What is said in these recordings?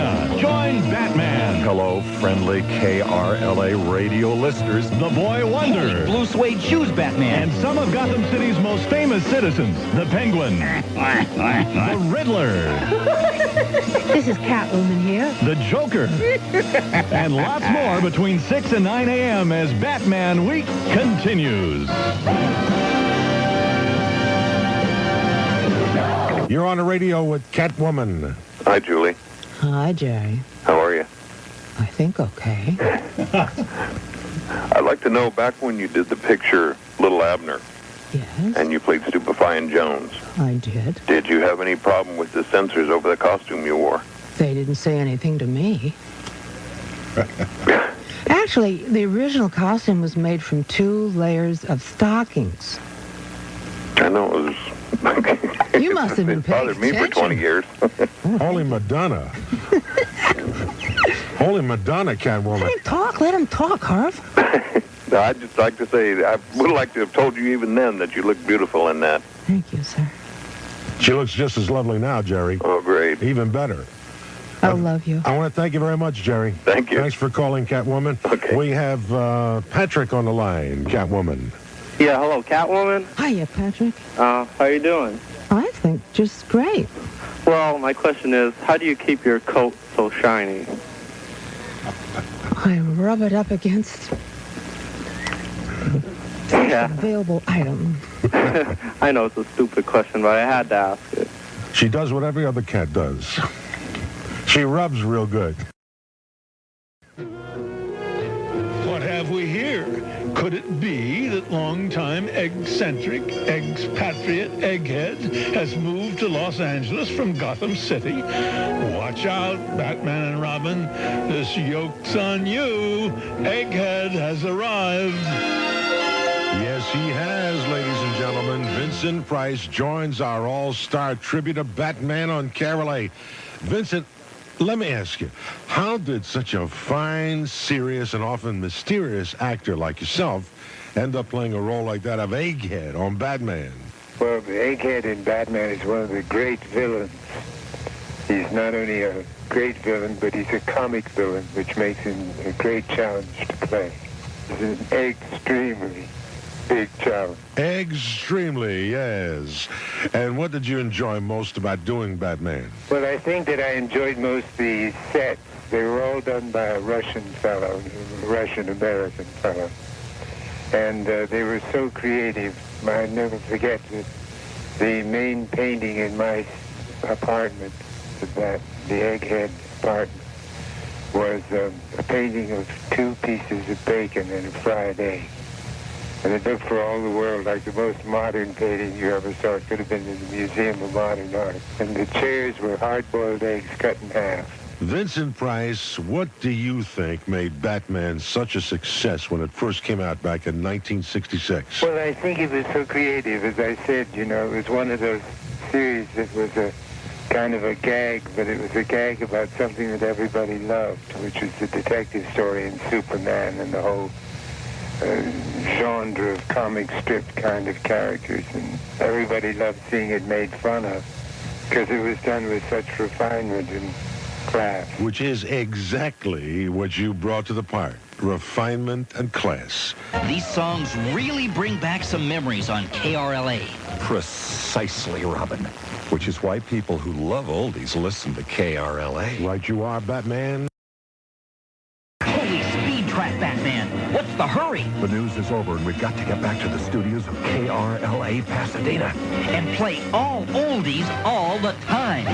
Madonna. Join Batman. Hello, friendly KRLA radio listeners. The Boy Wonder. Blue suede shoes, Batman. And some of Gotham City's most famous citizens. The Penguin. The Riddler. This is Catwoman here. The Joker. And lots more between 6 and 9 a.m. as Batman Week continues. You're on the radio with Catwoman. Hi, Julie. Hi, Jerry. How are you? I think okay. I'd like to know, back when you did the picture Little Abner, Yes, and you played Stupefying Jones, I did. did you have any problem with the censors over the costume you wore? They didn't say anything to me. Actually, the original costume was made from 2 layers of stockings. I know it was... You must have been It bothered me for paying 20 years. Holy Madonna. Holy Madonna, Catwoman. Let him talk, Harve. No, I'd just like to say, I would like to have told you even then that you looked beautiful in that. Thank you, sir. She looks just as lovely now, Jerry. Oh, great. Even better. I love you. I want to thank you very much, Jerry. Thank you. Thanks for calling, Catwoman. Okay. We have Patrick on the line, Catwoman. Yeah, hello, Catwoman. Hiya, Patrick. How you doing? I think just great. Well, my question is, how do you keep your coat so shiny? I rub it up against Yeah, available item. I know it's a stupid question, but I had to ask it. She does what every other cat does. She rubs real good. What have we here? Could it be that longtime egg-centric, expatriate Egghead has moved to Los Angeles from Gotham City? Watch out, Batman and Robin. This yoke's on you. Egghead has arrived. Yes, he has, ladies and gentlemen. Vincent Price joins our all-star tribute to Batman on KTLA. Vincent, let me ask you, how did such a fine, serious, and often mysterious actor like yourself end up playing a role like that of Egghead on Batman? Well, the Egghead in Batman is one of the great villains. He's not only a great villain, but he's a comic villain, which makes him a great challenge to play. It's an extremely big challenge. Extremely, yes. And what did you enjoy most about doing Batman? Well, I think that I enjoyed most the sets. They were all done by a Russian fellow, a Russian-American fellow. And they were so creative. I'll never forget that the main painting in my apartment, the Egghead apartment, was a painting of 2 pieces of bacon and a fried egg. And it looked for all the world like the most modern painting you ever saw. It could have been in the Museum of Modern Art. And the chairs were hard-boiled eggs cut in half. Vincent Price, what do you think made Batman such a success when it first came out back in 1966? Well, I think it was so creative. As I said, you know, it was one of those series that was a kind of a gag, but it was a gag about something that everybody loved, which was the detective story in Superman and the whole genre of comic strip kind of characters, and everybody loved seeing it made fun of because it was done with such refinement and class. Which is exactly what you brought to the part. Refinement and class. These songs really bring back some memories on KRLA. Precisely, Robin. Which is why people who love oldies listen to KRLA. Right you are, Batman. Holy speed trap, Batman. What's the hurry? The news is over, and we've got to get back to the studios of KRLA Pasadena. And play all oldies all the time.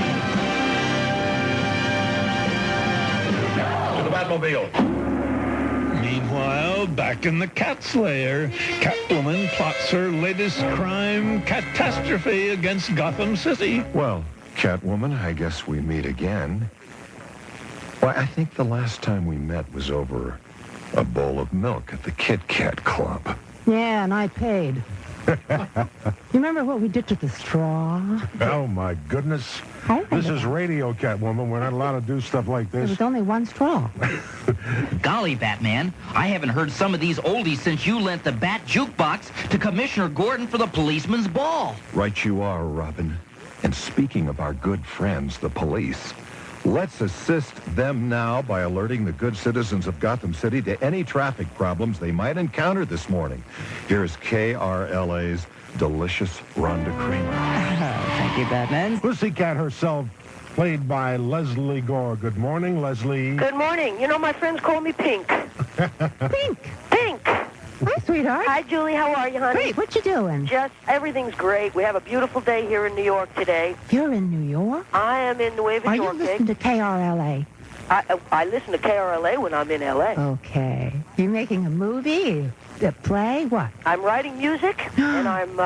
To the Batmobile. Meanwhile, back in the cat's lair, Catwoman plots her latest crime catastrophe against Gotham City. Well, Catwoman, I guess we meet again. Why, I think the last time we met was over a bowl of milk at the Kit Kat Club. Yeah, and I paid. You remember what we did to the straw? Oh, my goodness. This is radio, Catwoman. We're not allowed to do stuff like There this. was only one straw. Golly, Batman, I haven't heard some of these oldies since you lent the Bat Jukebox to Commissioner Gordon for the policeman's ball. Right you are, Robin. And speaking of our good friends, the police, Let's assist them now by alerting the good citizens of Gotham City to any traffic problems they might encounter this morning. Here's KRLA's delicious Rhonda Kramer. Thank you, Batman. Pussycat herself, played by Leslie Gore. Good morning, Leslie. Good morning. You know, my friends call me Pink. Pink. Pink. Hi, sweetheart. Hi, Julie. How are you, honey? Great. What you doing? Just, everything's great. We have a beautiful day here in New York today. You're in New York? I am in Nueva Are you York. listening to KRLA? I listen to KRLA when I'm in L.A. Okay. You making a movie? A play? What? I'm writing music, and I'm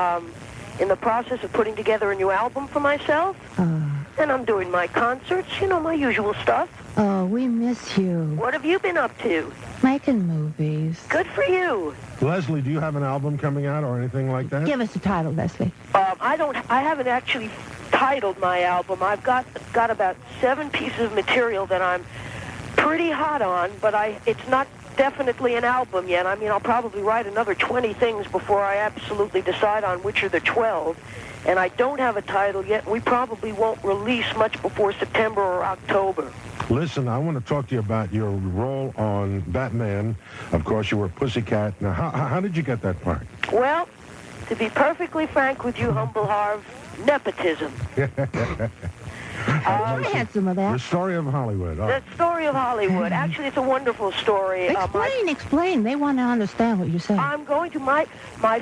in the process of putting together a new album for myself. And I'm doing my concerts, you know, my usual stuff. Oh, we miss you. What have you been up to? Making movies. Good for you. Leslie, do you have an album coming out or anything like that? Give us the title, Leslie. I haven't actually titled my album. I've got about 7 pieces of material that I'm pretty hot on, but it's not definitely an album yet. I mean, I'll probably write another 20 things before I absolutely decide on which are the 12. And I don't have a title yet. We probably won't release much before September or October. Listen, I want to talk to you about your role on Batman. Of course, you were Pussycat. Now, how did you get that part? Well, to be perfectly frank with you, Humble Harve, nepotism. I had some of that. The story of Hollywood. The story of Hollywood. Actually, it's a wonderful story. Explain. They want to understand what you're saying. I'm going to my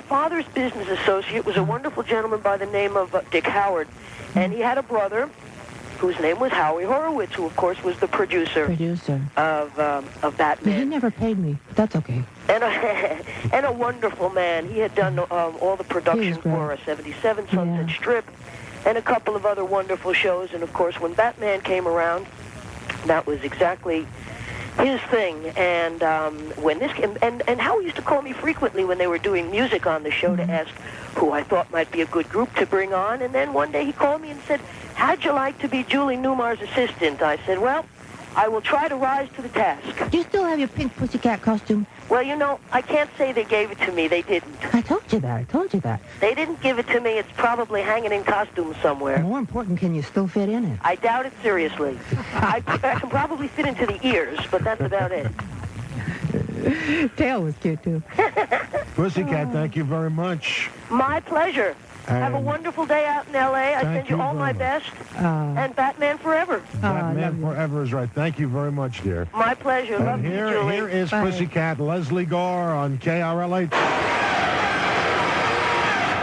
father's business associate was a wonderful gentleman by the name of Dick Howard, and he had a brother whose name was Howie Horowitz, who of course was the producer of Batman. But he never paid me. That's okay. And a wonderful man. He had done all the production for a 77 Sunset Strip and a couple of other wonderful shows. And of course, when Batman came around, that was exactly his thing. And when this came, and Howie used to call me frequently when they were doing music on the show to ask who I thought might be a good group to bring on. And then one day he called me and said, "How'd you like to be Julie Newmar's assistant?" I said, "Well, I will try to rise to the task." Do you still have your pink Pussycat costume? Well, you know, I can't say they gave it to me. They didn't. I told you that. They didn't give it to me. It's probably hanging in costume somewhere. More important, can you still fit in it? I doubt it seriously. I can probably fit into the ears, but that's about it. Tail was cute, too. Pussycat, thank you very much. My pleasure. Have a wonderful day out in L.A. I send you all my best. And Batman Forever. Batman Forever is right. Thank you very much, dear. My pleasure. Love you, Julie. Here is Pussycat, Leslie Gore on KRLA.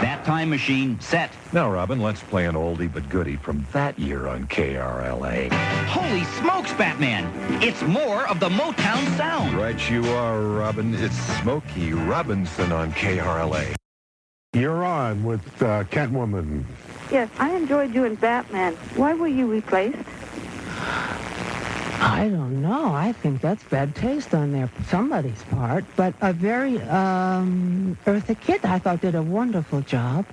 That time machine set. Now, Robin, let's play an oldie but goodie from that year on KRLA. Holy smokes, Batman! It's more of the Motown sound. Right you are, Robin. It's Smokey Robinson on KRLA. You're on with Catwoman. Yes, I enjoyed doing Batman. Why were you replaced? I don't know. I think that's bad taste on somebody's part. But a very Eartha Kitt, I thought, did a wonderful job.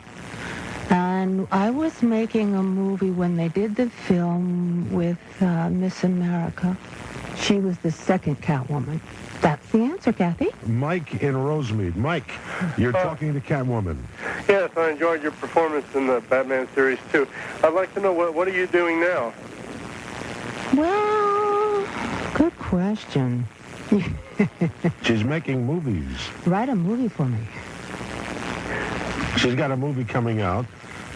And I was making a movie when they did the film with Miss America. She was the second Catwoman. That's the answer, Kathy. Mike in Rosemead. Mike, you're talking to Catwoman. Yes, I enjoyed your performance in the Batman series, too. I'd like to know, what are you doing now? Well, good question. She's making movies. Write a movie for me. She's got a movie coming out.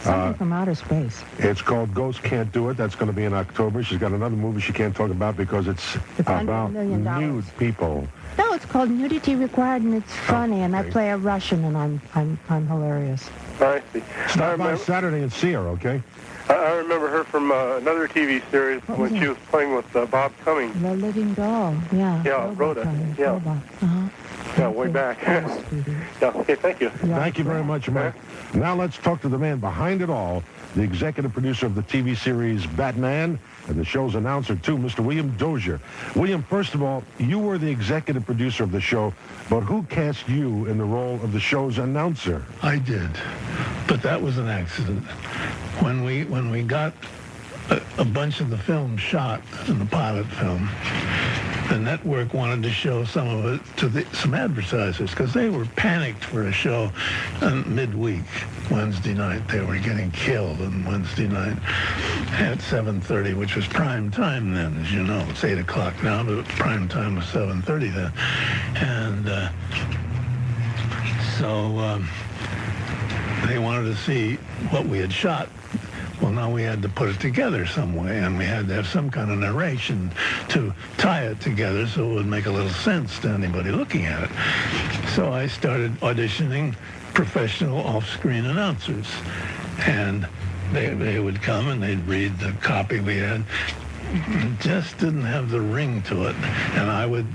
Something from outer space. It's called Ghost Can't Do It. That's going to be in October. She's got another movie she can't talk about because it's about nude people. No, it's called Nudity Required, and it's funny. And I play a Russian, and I'm hilarious. I see. Stop by Saturday and see her, okay? I remember her from another TV series when she was playing with Bob Cummings. The Living Doll, yeah. Yeah, Rhoda. Yeah. Uh-huh. Yeah, way back. Yeah, okay, thank you. Thank you very much, Mike. Now let's talk to the man behind it all, the executive producer of the TV series Batman, and the show's announcer, too, Mr. William Dozier. William, first of all, you were the executive producer of the show, but who cast you in the role of the show's announcer? I did, but that was an accident. When we got a bunch of the film shot in the pilot film, the network wanted to show some of it to some advertisers because they were panicked for a show on midweek, Wednesday night. They were getting killed on Wednesday night at 7:30, which was prime time then, as you know. It's 8 o'clock now, but prime time was 7:30 then. And so they wanted to see what we had shot. Well, now we had to put it together some way, and we had to have some kind of narration to tie it together so it would make a little sense to anybody looking at it. So I started auditioning professional off-screen announcers, and they would come and they'd read the copy we had. It just didn't have the ring to it, and I would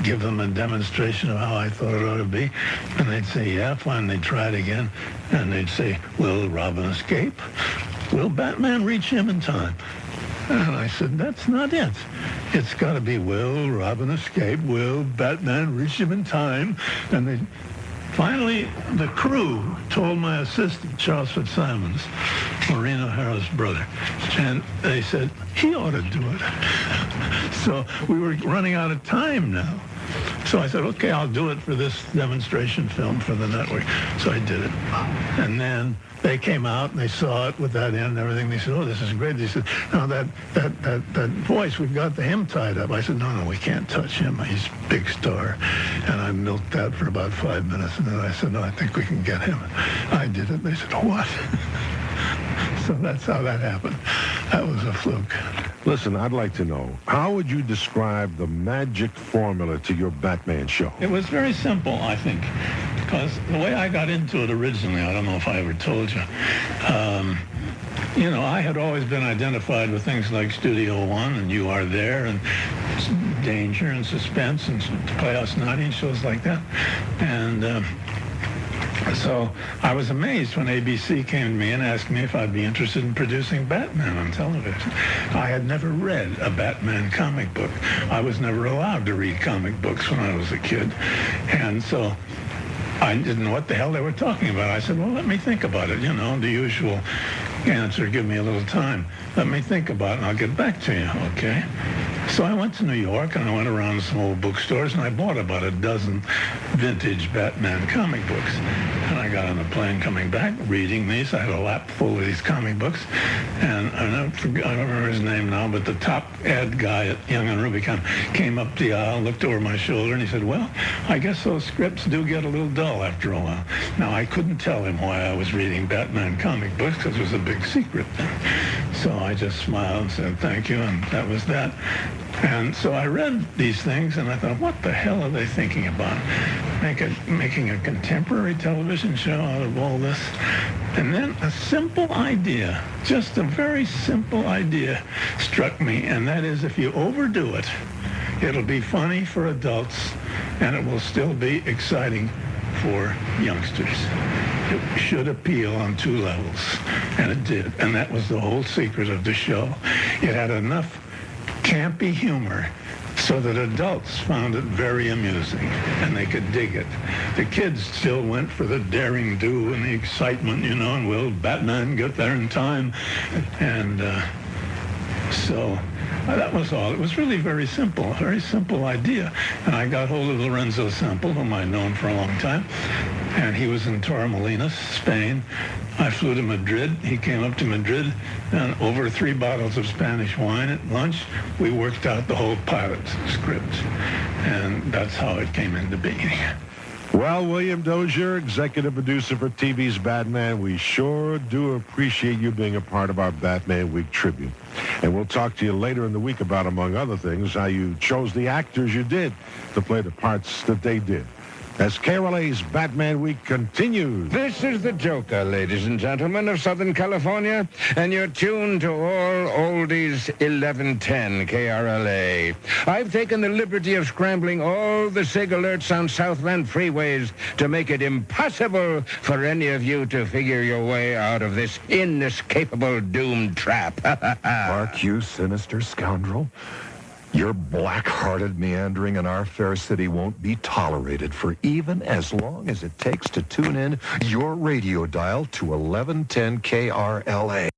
give them a demonstration of how I thought it ought to be, and they'd say, yeah, fine. They'd try it again, and they'd say, will Robin escape? Will Batman reach him in time? And I said, that's not it. It's got to be, will Robin escape? Will Batman reach him in time? And they finally, the crew told my assistant, Charles Fitzsimons, Maureen O'Hara's brother, and they said, he ought to do it. So we were running out of time now. So I said, okay, I'll do it for this demonstration film for the network. So I did it. And then they came out and they saw it with that in and everything. They said, oh, this is great. They said, no, that voice, we've got him tied up. I said, no, we can't touch him. He's a big star. And I milked that for about 5 minutes. And then I said, no, I think we can get him. I did it. They said, what? So that's how that happened. That was a fluke. Listen, I'd like to know, how would you describe the magic formula to your Batman show? It was very simple, I think, because the way I got into it originally, I don't know if I ever told you, you know, I had always been identified with things like Studio One and You Are There and Danger and Suspense and Playhouse 90 and shows like that. And so I was amazed when ABC came to me and asked me if I'd be interested in producing Batman on television. I had never read a Batman comic book. I was never allowed to read comic books when I was a kid. And so I didn't know what the hell they were talking about. I said, well, let me think about it. You know, the usual answer, give me a little time. Let me think about it, and I'll get back to you, okay? So I went to New York, and I went around to some old bookstores, and I bought about a dozen vintage Batman comic books. And I got on a plane coming back, reading these. I had a lap full of these comic books. And I don't remember his name now, but the top ad guy at Young and Rubicon came up the aisle, looked over my shoulder, and he said, well, I guess those scripts do get a little dull after a while. Now, I couldn't tell him why I was reading Batman comic books, because it was a big secret then. So I just smiled and said, thank you, and that was that. And so I read these things, and I thought, what the hell are they thinking about? Making a contemporary television show out of all this? And then a simple idea, just a very simple idea struck me, and that is if you overdo it, it'll be funny for adults, and it will still be exciting for youngsters. It should appeal on two levels, and it did. And that was the whole secret of the show. It had enough campy humor so that adults found it very amusing, and they could dig it. The kids still went for the daring do and the excitement, you know, and will Batman get there in time? And so that was all. It was really very simple, a very simple idea. And I got hold of Lorenzo Semple, whom I'd known for a long time, and he was in Torremolinos, Spain. I flew to Madrid. He came up to Madrid, and over 3 bottles of Spanish wine at lunch, we worked out the whole pilot script. And that's how it came into being. Well, William Dozier, executive producer for TV's Batman, we sure do appreciate you being a part of our Batman Week tribute. And we'll talk to you later in the week about, among other things, how you chose the actors you did to play the parts that they did. As KTLA's Batman Week continues. This is the Joker, ladies and gentlemen, of Southern California, and you're tuned to all oldies 1110 KRLA. I've taken the liberty of scrambling all the SIG alerts on Southland freeways to make it impossible for any of you to figure your way out of this inescapable doomed trap. Mark, you sinister scoundrel. Your black-hearted meandering in our fair city won't be tolerated for even as long as it takes to tune in your radio dial to 1110 KRLA.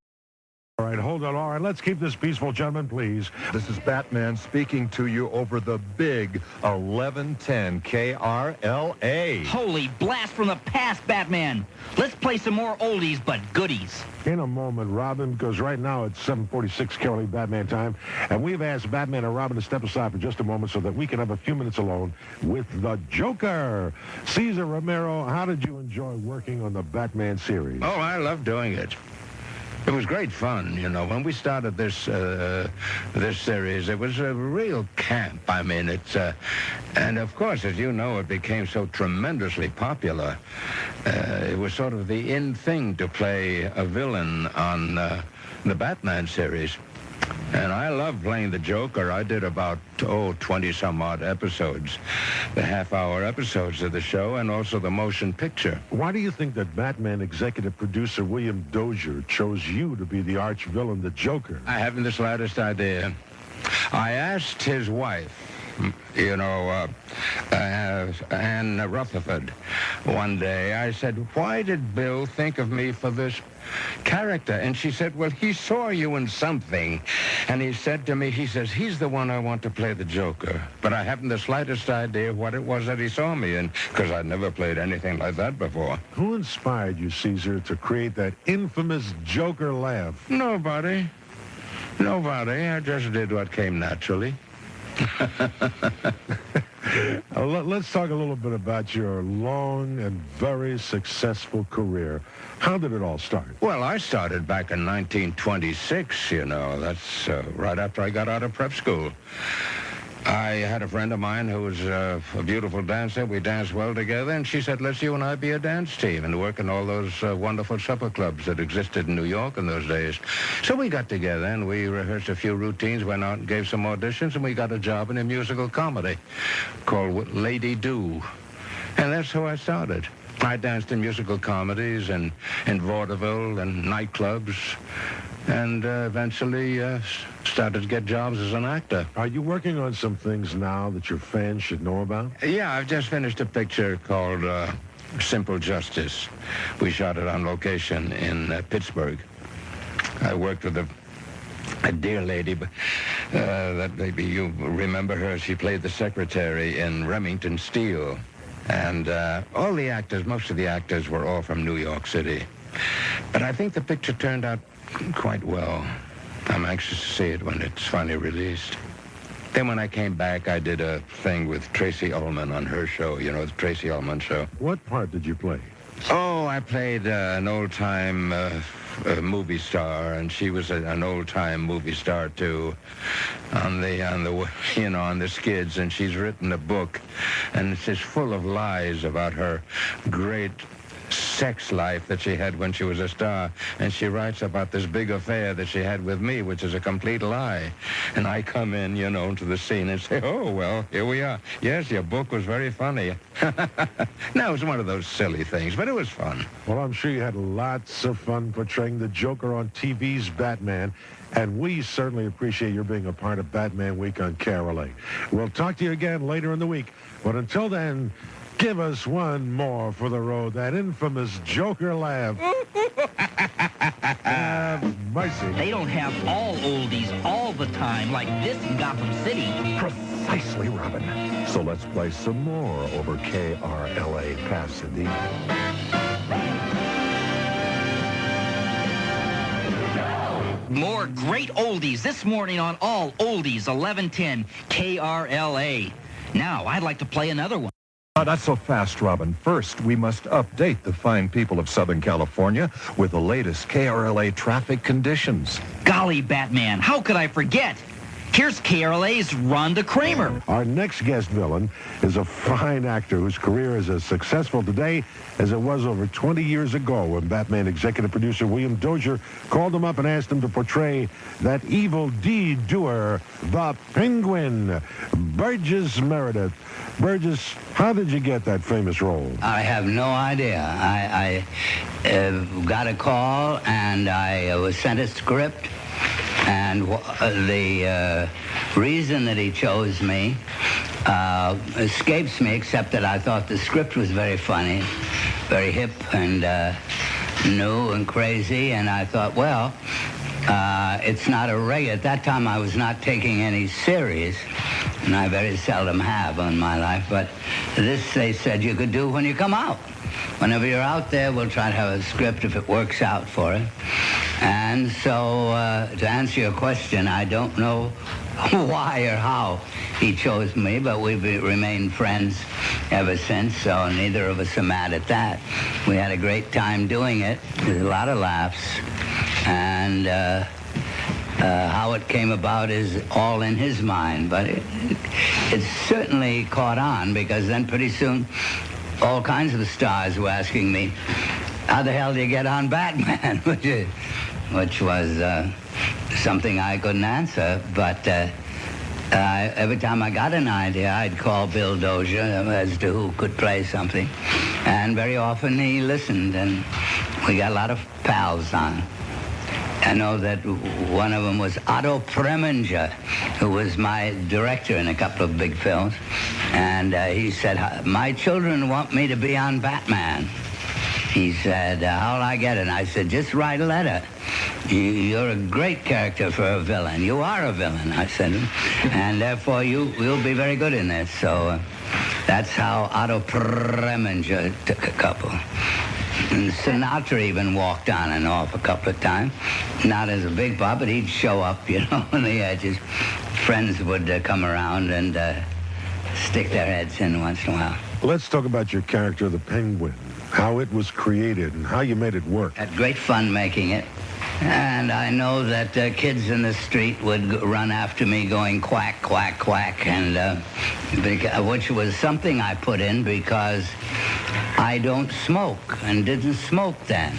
All right, hold hold it. All right, let's keep this peaceful, gentlemen, please. This is Batman speaking to you over the big 1110 KRLA. Holy blast from the past, Batman. Let's play some more oldies but goodies. In a moment, Robin, because right now it's 7:46 KRLA Batman time, and we've asked Batman and Robin to step aside for just a moment so that we can have a few minutes alone with the Joker. Cesar Romero, how did you enjoy working on the Batman series? Oh, I love doing it. It was great fun, you know. When we started this this series, it was a real camp. I mean, it's and of course, as you know, it became so tremendously popular. It was sort of the in thing to play a villain on the Batman series. And I love playing the Joker. I did about, 20-some-odd episodes, the half-hour episodes of the show, and also the motion picture. Why do you think that Batman executive producer William Dozier chose you to be the arch-villain, the Joker? I haven't the slightest idea. I asked his wife, you know, Anne Rutherford, one day. I said, why did Bill think of me for this character? And she said, well, he saw you in something. And he said to me, he says, he's the one I want to play the Joker. But I haven't the slightest idea what it was that he saw me in, because I'd never played anything like that before. Who inspired you, Cesar, to create that infamous Joker laugh? Nobody. I just did what came naturally. Let's talk a little bit about your long and very successful career. How did it all start? Well, I started back in 1926, you know. That's right after I got out of prep school. I had a friend of mine who was a beautiful dancer. We danced well together, and she said, let's you and I be a dance team and work in all those wonderful supper clubs that existed in New York in those days. So we got together, and we rehearsed a few routines, went out and gave some auditions, and we got a job in a musical comedy called Lady Do. And that's how I started. I danced in musical comedies and in vaudeville and nightclubs, and eventually started to get jobs as an actor. Are you working on some things now that your fans should know about? Yeah, I've just finished a picture called Simple Justice. We shot it on location in Pittsburgh. I worked with a dear lady, but that maybe you remember her. She played the secretary in Remington Steele. And all the actors, most of the actors were all from New York City. But I think the picture turned out quite well. I'm anxious to see it when it's finally released. Then when I came back, I did a thing with Tracy Ullman on her show, you know, the Tracy Ullman show. What part did you play? Oh, I played an old-time movie star, and she was an old-time movie star too, on the skids. And she's written a book, and it's just full of lies about her great sex life that she had when she was a star. And she writes about this big affair that she had with me, which is a complete lie. And I come in, you know, to the scene and say, oh, well, here we are. Yes, your book was very funny. No, it was one of those silly things, but it was fun. Well, I'm sure you had lots of fun portraying the Joker on TV's Batman, and we certainly appreciate your being a part of Batman Week on KRLA. We'll talk to you again later in the week, but until then, give us one more for the road, that infamous Joker laugh. Mercy. They don't have all oldies all the time like this in Gotham City. Precisely, Robin. So let's play some more over KRLA Pasadena. More great oldies this morning on All Oldies 1110 KRLA. Now, I'd like to play another one. Not so fast, Robin. First, we must update the fine people of Southern California with the latest KRLA traffic conditions. Golly, Batman, how could I forget? Here's KRLA's Rhonda Kramer. Our next guest villain is a fine actor whose career is as successful today as it was over 20 years ago when Batman executive producer William Dozier called him up and asked him to portray that evil deed doer, the Penguin, Burgess Meredith. Burgess, how did you get that famous role? I have no idea. I got a call and I was sent a script. And the reason that he chose me escapes me, except that I thought the script was very funny, very hip and new and crazy. And I thought, well, It's not a regular. At that time, I was not taking any series, and I very seldom have in my life. But this, they said, you could do when you come out. Whenever you're out there, we'll try to have a script if it works out for it. And so, to answer your question, I don't know why or how he chose me, but we've remained friends ever since, so neither of us are mad at that. We had a great time doing it. There's a lot of laughs. And how it came about is all in his mind, but it certainly caught on, because then pretty soon all kinds of stars were asking me, how the hell do you get on Batman? which was something I couldn't answer, but every time I got an idea, I'd call Bill Dozier as to who could play something, and very often he listened, and we got a lot of pals on. I know that one of them was Otto Preminger, who was my director in a couple of big films. And he said, my children want me to be on Batman. He said, how'll I get it? And I said, just write a letter. You're a great character for a villain. You are a villain, I said. And therefore, you'll be very good in this. So that's how Otto Preminger took a couple. And Sinatra even walked on and off a couple of times. Not as a big pop, but he'd show up, you know, on the edges. Friends would come around and stick their heads in once in a while. Let's talk about your character, the Penguin, how it was created and how you made it work. Had great fun making it. And I know that kids in the street would run after me going quack, quack, quack, and which was something I put in because I don't smoke and didn't smoke then.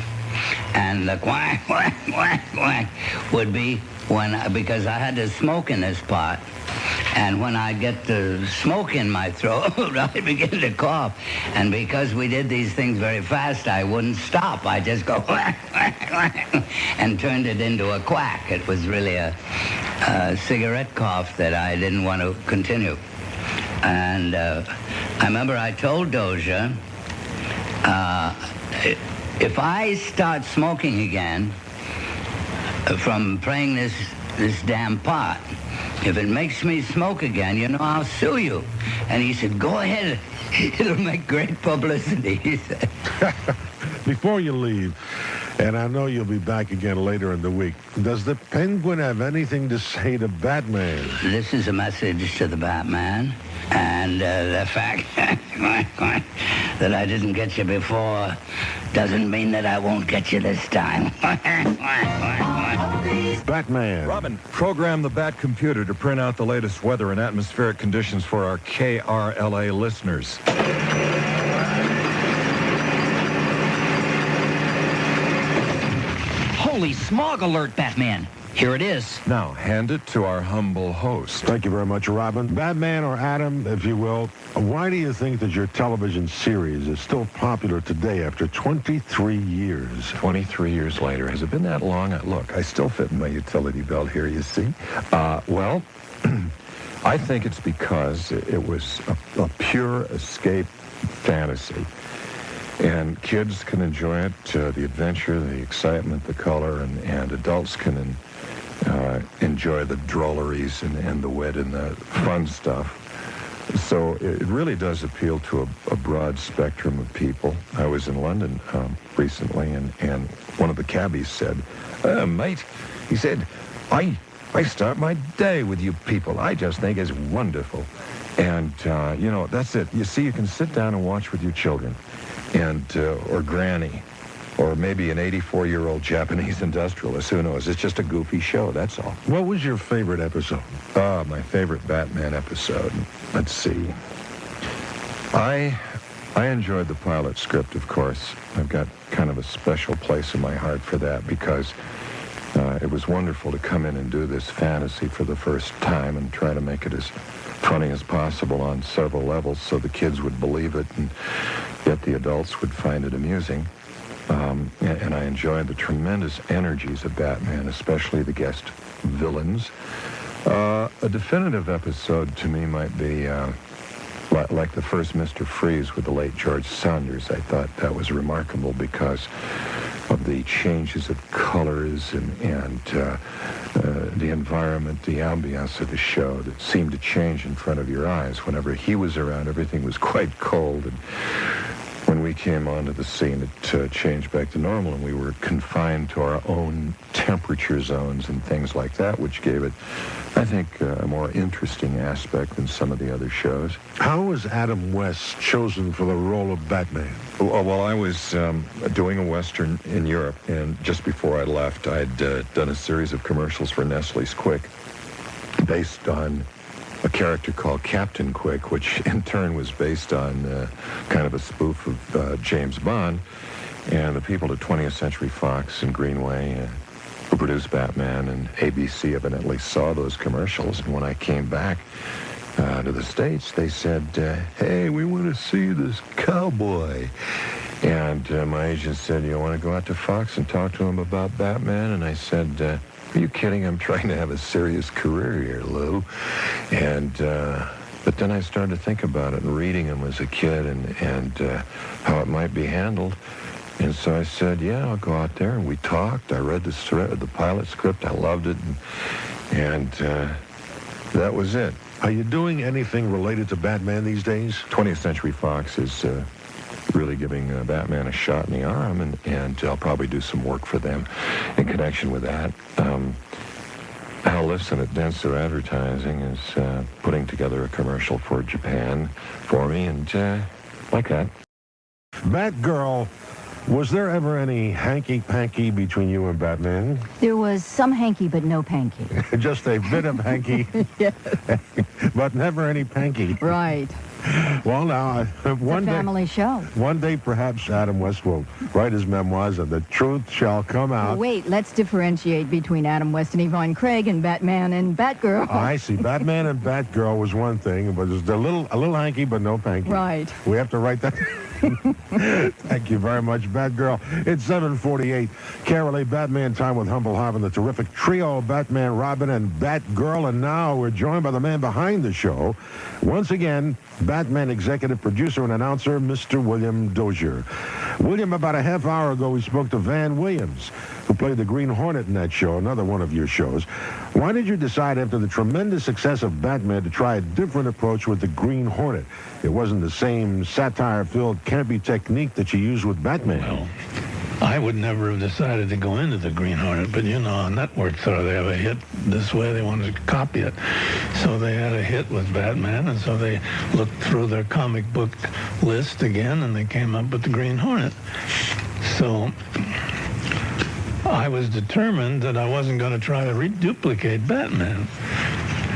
And the quack, quack, quack, quack would be because I had to smoke in this part. And when I get the smoke in my throat, I'd begin to cough. And because we did these things very fast, I wouldn't stop. I'd just go quack, quack, quack, and turned it into a quack. It was really a cigarette cough that I didn't want to continue. And I remember I told Dozier, if I start smoking again from playing this damn part, if it makes me smoke again, you know, I'll sue you. And he said, go ahead. It'll make great publicity, he said. Before you leave, and I know you'll be back again later in the week, does the Penguin have anything to say to Batman? This is a message to the Batman. And the fact that I didn't get you before doesn't mean that I won't get you this time. Batman. Robin, program the Bat computer to print out the latest weather and atmospheric conditions for our KRLA listeners. Holy smog alert, Batman. Here it is. Now, hand it to our humble host. Thank you very much, Robin. Batman, or Adam, if you will, why do you think that your television series is still popular today after 23 years? 23 years later. Has it been that long? Look, I still fit in my utility belt here, you see. Well, I think it's because it was a pure escape fantasy. And kids can enjoy it, the adventure, the excitement, the color, and adults can enjoy the drolleries and the wit and the fun stuff. So it really does appeal to a broad spectrum of people. I was in London recently, and one of the cabbies said, mate, he said, I start my day with you people. I just think it's wonderful. And, you know, that's it. You see, you can sit down and watch with your children. And or Granny, or maybe an 84-year-old Japanese industrialist. Who knows? It's just a goofy show, that's all. What was your favorite episode? My favorite Batman episode. Let's see. I enjoyed the pilot script, of course. I've got kind of a special place in my heart for that because it was wonderful to come in and do this fantasy for the first time and try to make it as funny as possible on several levels so the kids would believe it and yet the adults would find it amusing. And I enjoyed the tremendous energies of Batman, especially the guest villains. A definitive episode to me might be like the first Mr. Freeze with the late George Saunders. I thought that was remarkable because the changes of colors and the environment, the ambiance of the show that seemed to change in front of your eyes. Whenever he was around, everything was quite cold. And when we came onto the scene, it changed back to normal, and we were confined to our own temperature zones and things like that, which gave it, I think, a more interesting aspect than some of the other shows. How was Adam West chosen for the role of Batman? Well, I was doing a Western in Europe, and just before I left, I'd done a series of commercials for Nestle's Quick based on a character called Captain Quick, which in turn was based on kind of a spoof of James Bond. And the people at 20th Century Fox and Greenway who produced Batman and ABC evidently saw those commercials. And when I came back to the States, they said, hey, we want to see this cowboy. And my agent said, you want to go out to Fox and talk to him about Batman? And I said, are you kidding? I'm trying to have a serious career here, Lou. And but then I started to think about it and reading him as a kid and how it might be handled. And so I said, yeah, I'll go out there. And we talked. I read the pilot script. I loved it. And that was it. Are you doing anything related to Batman these days? 20th Century Fox is really giving Batman a shot in the arm, and I'll probably do some work for them in connection with that. Al Lifson at Denser Advertising is putting together a commercial for Japan for me, and like that. Batgirl, was there ever any hanky-panky between you and Batman? There was some hanky, but no panky. Just a bit of hanky, Yes. but never any panky. Right. Well, now, one It's a family show. One day, perhaps Adam West will write his memoirs, and the truth shall come out. Well, wait, let's differentiate between Adam West and Yvonne Craig and Batman and Batgirl. Oh, I see. Batman and Batgirl was one thing, but it's a little hanky, but no panky. Right. We have to write that. Thank you very much, Batgirl. It's 7:48. KTLA Batman Time with Humble Harve and the terrific trio of Batman, Robin, and Batgirl. And now we're joined by the man behind the show. Once again, Batman executive producer and announcer, Mr. William Dozier. William, about a half hour ago, we spoke to Van Williams, who played the Green Hornet in that show, another one of your shows. Why did you decide, after the tremendous success of Batman, to try a different approach with the Green Hornet? It wasn't the same satire-filled, campy technique that you used with Batman. Well, I would never have decided to go into the Green Hornet, but you know, a network thought they have a hit this way, they wanted to copy it. So they had a hit with Batman, and so they looked through their comic book list again, and they came up with the Green Hornet. So I was determined that I wasn't going to try to reduplicate Batman.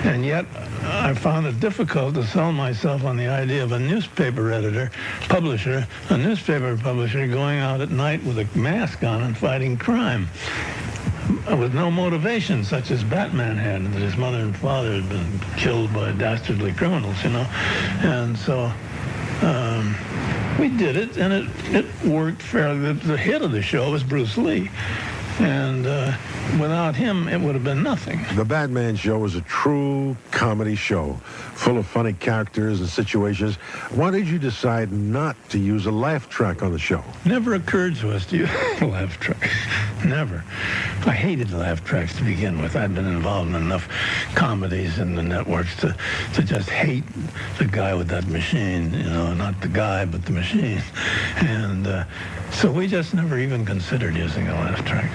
And yet, I found it difficult to sell myself on the idea of a newspaper publisher going out at night with a mask on and fighting crime with no motivation, such as Batman had, that his mother and father had been killed by dastardly criminals, you know. And so we did it, and it worked fairly. The hit of the show was Bruce Lee. And without him, it would have been nothing. The Batman show was a true comedy show, full of funny characters and situations. Why did you decide not to use a laugh track on the show? Never occurred to us to use a laugh track. Never. I hated laugh tracks to begin with. I'd been involved in enough comedies in the networks to just hate the guy with that machine, you know, not the guy, but the machine. And so we just never even considered using a laugh track.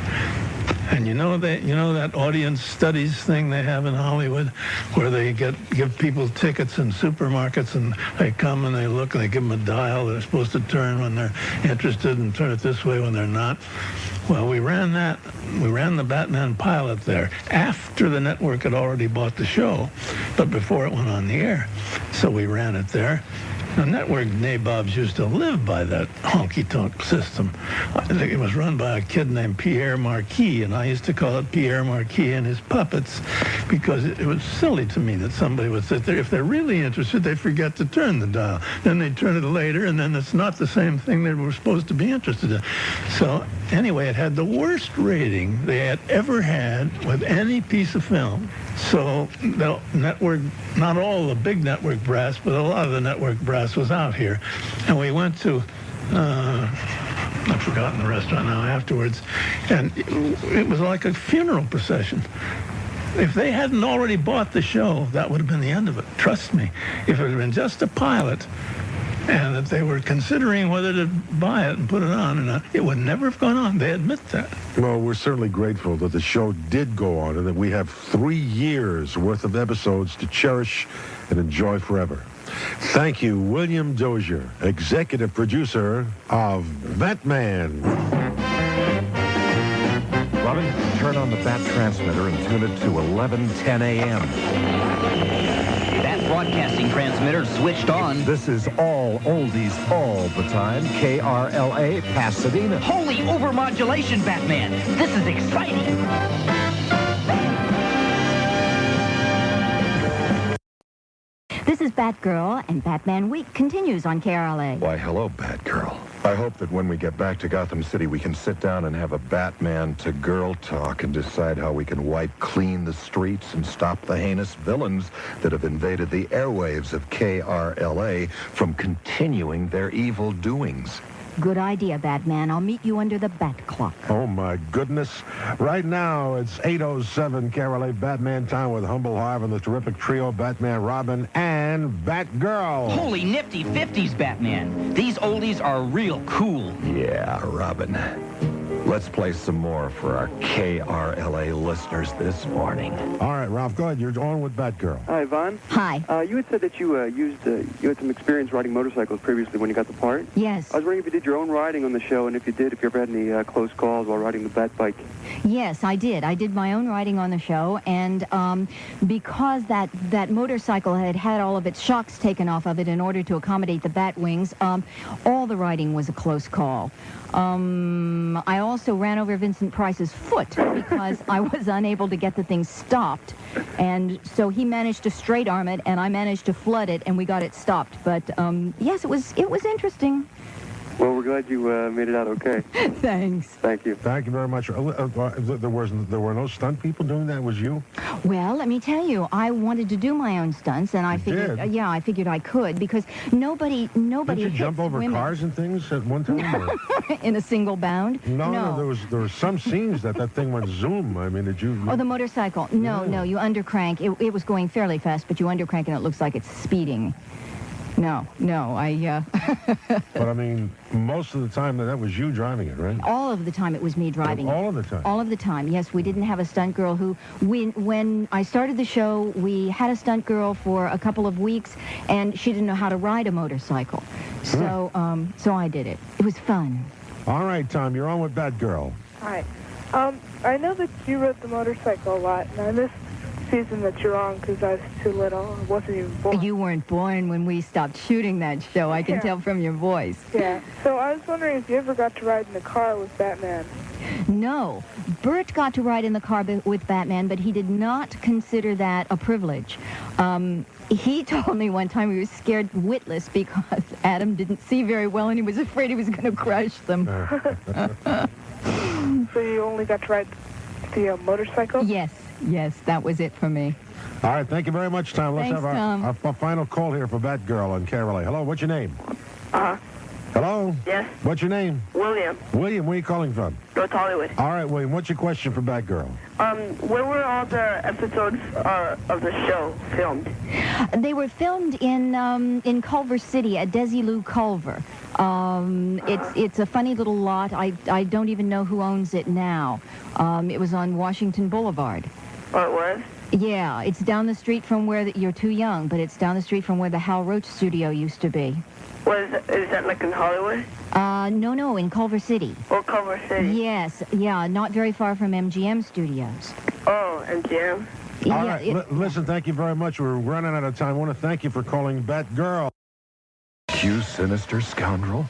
And you know that audience studies thing they have in Hollywood, where they give people tickets in supermarkets, and they come and they look and they give them a dial they're supposed to turn when they're interested and turn it this way when they're not. Well, we ran that. We ran the Batman pilot there after the network had already bought the show, but before it went on the air. So we ran it there. The network nabobs used to live by that honky-tonk system. I think it was run by a kid named Pierre Marquis, and I used to call it Pierre Marquis and his puppets, because it was silly to me that somebody would sit there. If they're really interested, they forget to turn the dial. Then they turn it later, and then it's not the same thing they were supposed to be interested in. So anyway, it had the worst rating they had ever had with any piece of film. So the network, not all the big network brass, but a lot of the network brass was out here. And we went to I've forgotten the restaurant now afterwards. And it was like a funeral procession. If they hadn't already bought the show, that would have been the end of it. Trust me. If it had been just a pilot, and that they were considering whether to buy it and put it on or not, it would never have gone on. They admit that. Well, we're certainly grateful that the show did go on and that we have 3 years worth of episodes to cherish and enjoy forever. Thank you, William Dozier, executive producer of Batman. Robin, turn on the Bat transmitter and tune it to 11:10 a.m. That broadcasting transmitter switched on. This is all oldies all the time. KRLA, Pasadena. Holy overmodulation, Batman. This is exciting. This is Batgirl, and Batman Week continues on KRLA. Why, hello, Batgirl. I hope that when we get back to Gotham City, we can sit down and have a Batman-to-girl talk and decide how we can wipe clean the streets and stop the heinous villains that have invaded the airwaves of KRLA from continuing their evil doings. Good idea, Batman. I'll meet you under the Bat Clock. Oh, my goodness. Right now, it's 8:07 KRLA Batman time with Humble Harve and the terrific trio Batman, Robin, and Batgirl. Holy nifty 50s, Batman. These oldies are real cool. Yeah, Robin. Let's play some more for our KRLA listeners this morning. All right, Ralph, go ahead. You're on with Batgirl. Hi, Yvonne. Hi. You had said that you you had some experience riding motorcycles previously when you got the part. Yes. I was wondering if you did your own riding on the show, and if you did, if you ever had any close calls while riding the Bat bike. Yes, I did. I did my own riding on the show, and because that motorcycle had all of its shocks taken off of it in order to accommodate the bat wings, all the riding was a close call. I also ran over Vincent Price's foot because I was unable to get the thing stopped, and so he managed to straight arm it, and I managed to flood it, and we got it stopped. But yes, it was interesting. Well, we're glad you made it out okay. Thanks. Thank you. Thank you very much. There were no stunt people doing that. It was you? Well, let me tell you, I wanted to do my own stunts, and I figured, I figured I could because nobody. Did you jump over women. Cars and things at one time? In a single bound? No. There were some scenes that thing went zoom. I mean, did you? Oh, the motorcycle. No, you undercrank. It was going fairly fast, but you undercrank and it looks like it's speeding. No, But I mean, most of the time that was you driving it, right? All of the time it was me driving it. All of the time? All of the time, yes. We didn't have a stunt girl who, when I started the show, we had a stunt girl for a couple of weeks, and she didn't know how to ride a motorcycle. So, so I did it. It was fun. All right, Tom, you're on with Batgirl. Hi. I know that you rode the motorcycle a lot, and I missed season that you're on because I was too little. I wasn't even born. You weren't born when we stopped shooting that show. I can tell from your voice. Yeah. So I was wondering if you ever got to ride in the car with Batman. No. Burt got to ride in the car with Batman, but he did not consider that a privilege. He told me one time he was scared witless because Adam didn't see very well and he was afraid he was going to crush them. So you only got to ride the motorcycle? Yes, that was it for me. All right, thank you very much, Tom. Let's Thanks, have our final call here for Batgirl on KRLA. Hello, what's your name? Hello? Yes? What's your name? William. William, where are you calling from? North Hollywood. All right, William, what's your question for Batgirl? Where were all the episodes of the show filmed? They were filmed in Culver City at Desilu Culver. It's a funny little lot. I don't even know who owns it now. It was on Washington Boulevard. Oh, it was? Yeah, it's down the street from where you're too young, but it's down the street from where the Hal Roach studio used to be. Is that like in Hollywood? No, in Culver City. Oh, Culver City. Yes, yeah, not very far from MGM Studios. Oh, MGM. All right, listen, thank you very much. We're running out of time. I want to thank you for calling Batgirl. You sinister scoundrel.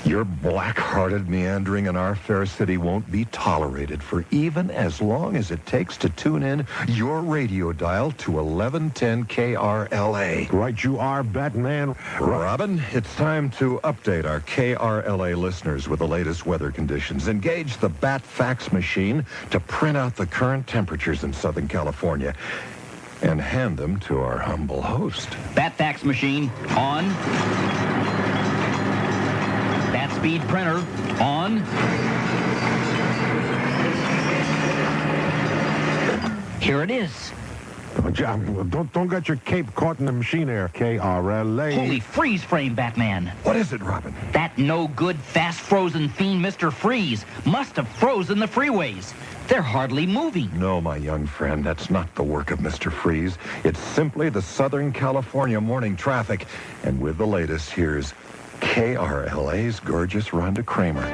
Your black-hearted meandering in our fair city won't be tolerated for even as long as it takes to tune in your radio dial to 1110 KRLA. Right, you are, Batman. Robin, it's time to update our KRLA listeners with the latest weather conditions. Engage the Bat Fax machine to print out the current temperatures in Southern California and hand them to our humble host. Bat fax machine on. That's high-speed printer on. Here it is. Don't get your cape caught in the machine there, KRLA. Holy freeze frame, Batman. What is it, Robin? That no-good, fast-frozen fiend Mr. Freeze must have frozen the freeways. They're hardly moving. No, my young friend, that's not the work of Mr. Freeze. It's simply the Southern California morning traffic. And with the latest, here's KRLA's gorgeous Rhonda Kramer.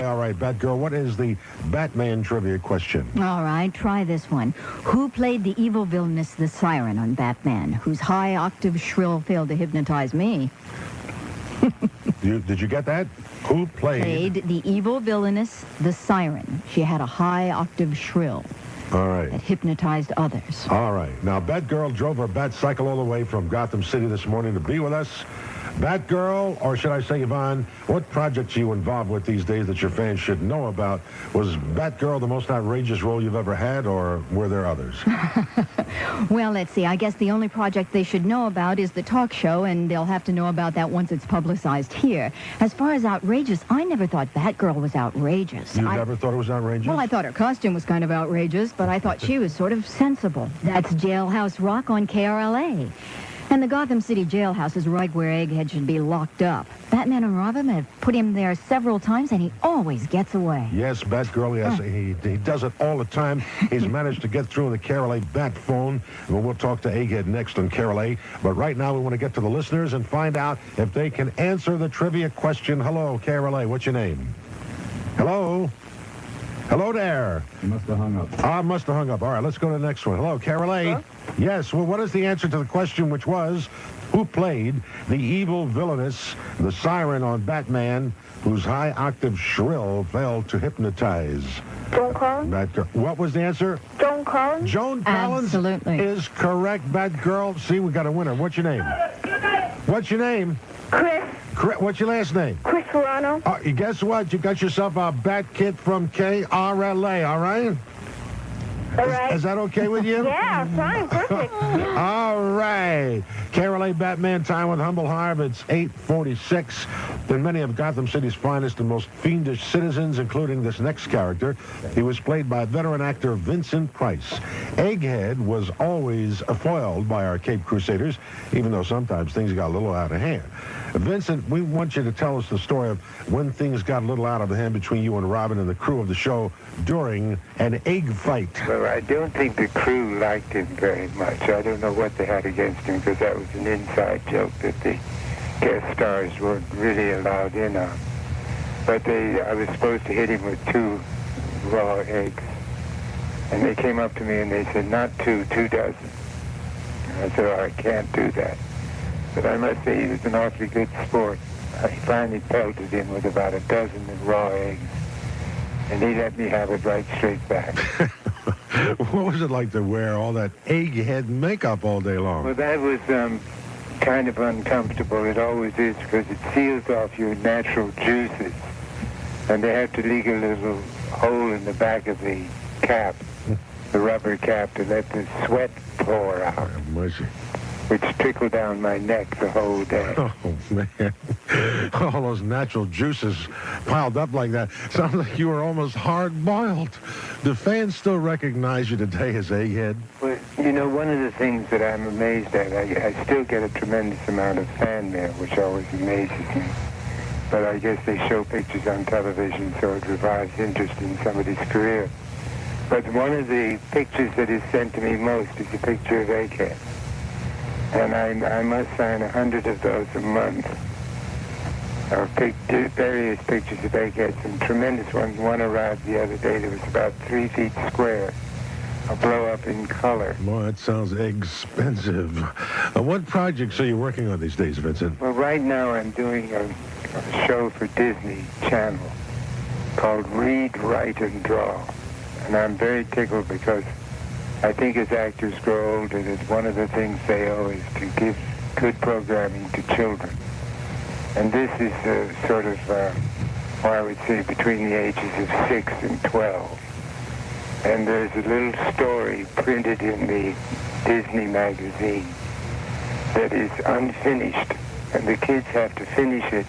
All right, Batgirl, what is the Batman trivia question? All right, try this one. Who played the evil Villainous, the Siren, on Batman, whose high-octave shrill failed to hypnotize me? Did you get that? Who played the evil Villainous, the Siren. She had a high-octave shrill. All right. That hypnotized others. All right. Now, Batgirl drove her bat cycle all the way from Gotham City this morning to be with us. Batgirl, or should I say, Yvonne, what projects are you involved with these days that your fans should know about? Was Batgirl the most outrageous role you've ever had, or were there others? Well, let's see. I guess the only project they should know about is the talk show, and they'll have to know about that once it's publicized here. As far as outrageous, I never thought Batgirl was outrageous. You never thought it was outrageous? Well, I thought her costume was kind of outrageous, but I thought she was sort of sensible. That's Jailhouse Rock on KRLA. And the Gotham City jailhouse is right where Egghead should be locked up. Batman and Robin have put him there several times, and he always gets away. Yes, Batgirl, yes. He does it all the time. He's managed to get through the KRLA bat phone. We'll talk to Egghead next on KRLA. But right now we want to get to the listeners and find out if they can answer the trivia question. Hello, KRLA. What's your name? Hello? Hello there. You must have hung up. I must have hung up. All right, let's go to the next one. Hello, KRLA. Huh? Yes, well, what is the answer to the question, which was, who played the evil Villainous, the Siren on Batman, whose high-octave shrill failed to hypnotize? Joan Collins? Batgirl. What was the answer? Joan Collins? Joan Collins is correct, Batgirl. See, we got a winner. What's your name? What's your name? Chris. What's your last name? Chris Serrano. Guess what? You got yourself a bat kit from KRLA, all right? All right. Is that okay with you? Yeah, fine, perfect. All right. KRLA Batman time with Humble Harve. It's 8:46. Then many of Gotham City's finest and most fiendish citizens, including this next character. He was played by veteran actor Vincent Price. Egghead was always foiled by our Cape Crusaders, even though sometimes things got a little out of hand. Vincent, we want you to tell us the story of when things got a little out of hand between you and Robin and the crew of the show during an egg fight. Well, I don't think the crew liked him very much. I don't know what they had against him, because that was an inside joke that the guest stars weren't really allowed in on. But I was supposed to hit him with 2 raw eggs. And they came up to me and they said, not 2 dozen. And I said, oh, I can't do that. But I must say he was an awfully good sport. I finally pelted him with about 12 raw eggs. And he let me have it right straight back. What was it like to wear all that egghead makeup all day long? Well, that was kind of uncomfortable. It always is, because it seals off your natural juices. And they have to leave a little hole in the back of the cap, the rubber cap, to let the sweat pour out. Mercy. Which trickled down my neck the whole day. Oh, man. All those natural juices piled up like that. Sounds like you were almost hard-boiled. Do fans still recognize you today as Egghead? Well, you know, one of the things that I'm amazed at, I still get a tremendous amount of fan mail, which always amazes me. But I guess they show pictures on television, so it revives interest in somebody's career. But one of the pictures that is sent to me most is a picture of Egghead. And I must sign 100 of those a month. Various pictures of Egghead, some tremendous ones. One arrived the other day that was about 3 feet square. A blow-up in color. Boy, that sounds expensive. What projects are you working on these days, Vincent? Well, right now I'm doing a show for Disney Channel called Read, Write, and Draw. And I'm very tickled because I think as actors grow older, that one of the things they owe is to give good programming to children. And this is sort of, I would say, between the ages of 6 and 12. And there's a little story printed in the Disney magazine that is unfinished. And the kids have to finish it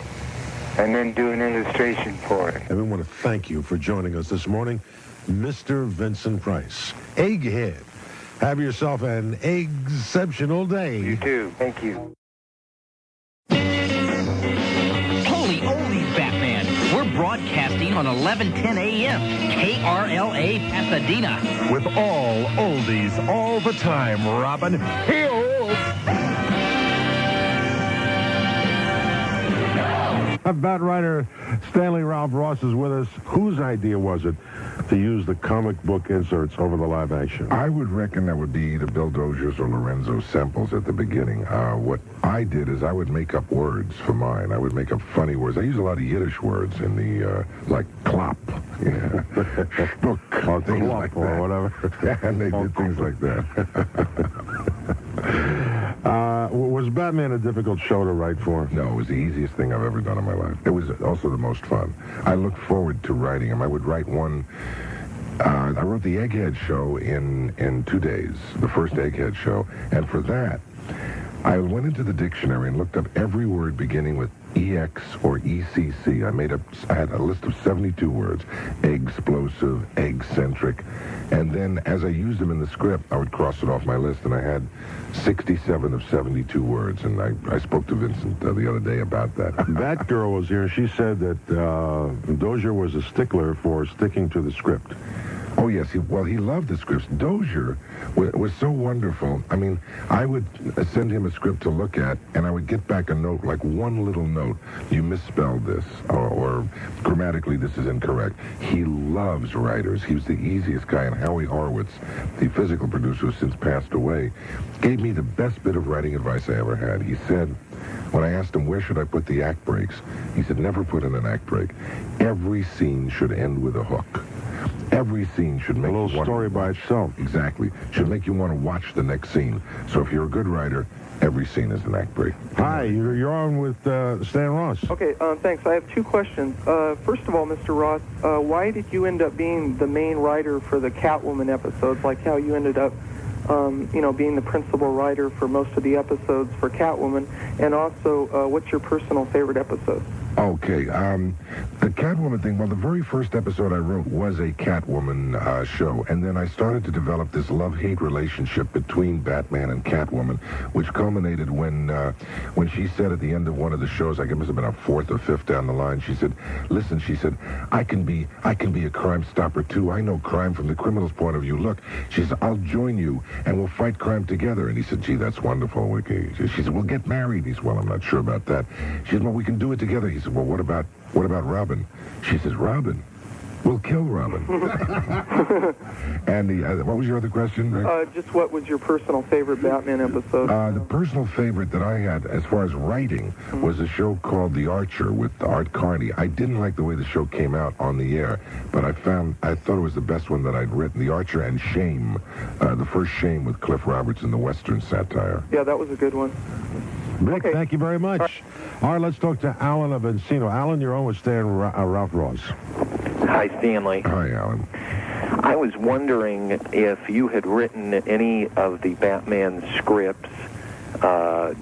and then do an illustration for it. And we want to thank you for joining us this morning, Mr. Vincent Price. Egghead, have yourself an exceptional day. You too. Thank you. Holy oldies, Batman. We're broadcasting on 1110 a.m. KRLA Pasadena. With all oldies all the time, Robin. Bat writer Stanley Ralph Ross is with us. Whose idea was it to use the comic book inserts over the live action? I would reckon that would be either Bill Dozier's or Lorenzo's samples at the beginning. What I did is I would make up words for mine. I would make up funny words. I use a lot of Yiddish words in the, like klop, book, or things like or that. whatever. And they did things like that. Was Batman a difficult show to write for? No, it was the easiest thing I've ever done in my life. It was also the most fun. I looked forward to writing him. I would write one. I wrote the Egghead show in 2 days, the first Egghead show, and for that, I went into the dictionary and looked up every word beginning with EX or ECC. I had a list of 72 words: egg-explosive, egg-centric, and then as I used them in the script, I would cross it off my list, and I had 67 of 72 words, and I spoke to Vincent the other day about that. Batgirl was here, and she said that Dozier was a stickler for sticking to the script. Oh, yes. He loved the scripts. Dozier was so wonderful. I mean, I would send him a script to look at, and I would get back a note, like one little note. You misspelled this, or grammatically this is incorrect. He loves writers. He was the easiest guy. And Howie Horowitz, the physical producer who's since passed away, gave me the best bit of writing advice I ever had. He said, when I asked him, where should I put the act breaks? He said, never put in an act break. Every scene should end with a hook. Every scene should make a little story by itself. Exactly. Should make you want to watch the next scene. So if you're a good writer, every scene is an act break. Hi, you're on with Stan Ross. Okay, thanks. I have two questions. First of all, Mr. Ross, why did you end up being the main writer for the Catwoman episodes, like how you ended up being the principal writer for most of the episodes for Catwoman? And also, what's your personal favorite episode? Okay, the Catwoman thing, well, the very first episode I wrote was a Catwoman show, and then I started to develop this love-hate relationship between Batman and Catwoman, which culminated when she said at the end of one of the shows, I guess it must have been our fourth or fifth down the line, she said, listen, she said, I can be a crime stopper too. I know crime from the criminal's point of view. Look, she said, I'll join you, and we'll fight crime together. And he said, gee, that's wonderful. She said, we'll get married. He said, well, I'm not sure about that. She said, well, we can do it together. He said, well, what about Robin? She says, Robin? We'll kill Robin. And what was your other question? Just what was your personal favorite Batman episode? The personal favorite that I had, as far as writing, was a show called The Archer with Art Carney. I didn't like the way the show came out on the air, but I thought it was the best one that I'd written. The Archer and Shame, the first Shame with Cliff Roberts in the Western satire. Yeah, that was a good one. Rick, thank you very much. All right, let's talk to Alan of Encino. Alan, you're on with Stan Ralph Ross. Hi, Stanley. Hi, Alan. I was wondering if you had written any of the Batman scripts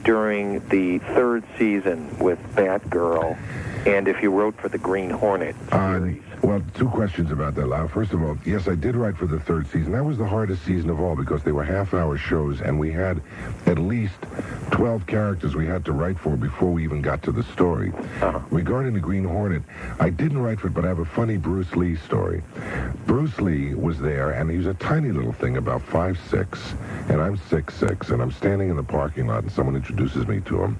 during the third season with Batgirl, and if you wrote for the Green Hornet series. Well, two questions about that. First of all, yes, I did write for the third season. That was the hardest season of all because they were half-hour shows, and we had at least 12 characters we had to write for before we even got to the story. Regarding the Green Hornet, I didn't write for it, but I have a funny Bruce Lee story. Bruce Lee was there, and he was a tiny little thing, about 5'6", and I'm 6'6", and I'm standing in the parking lot, and someone introduces me to him.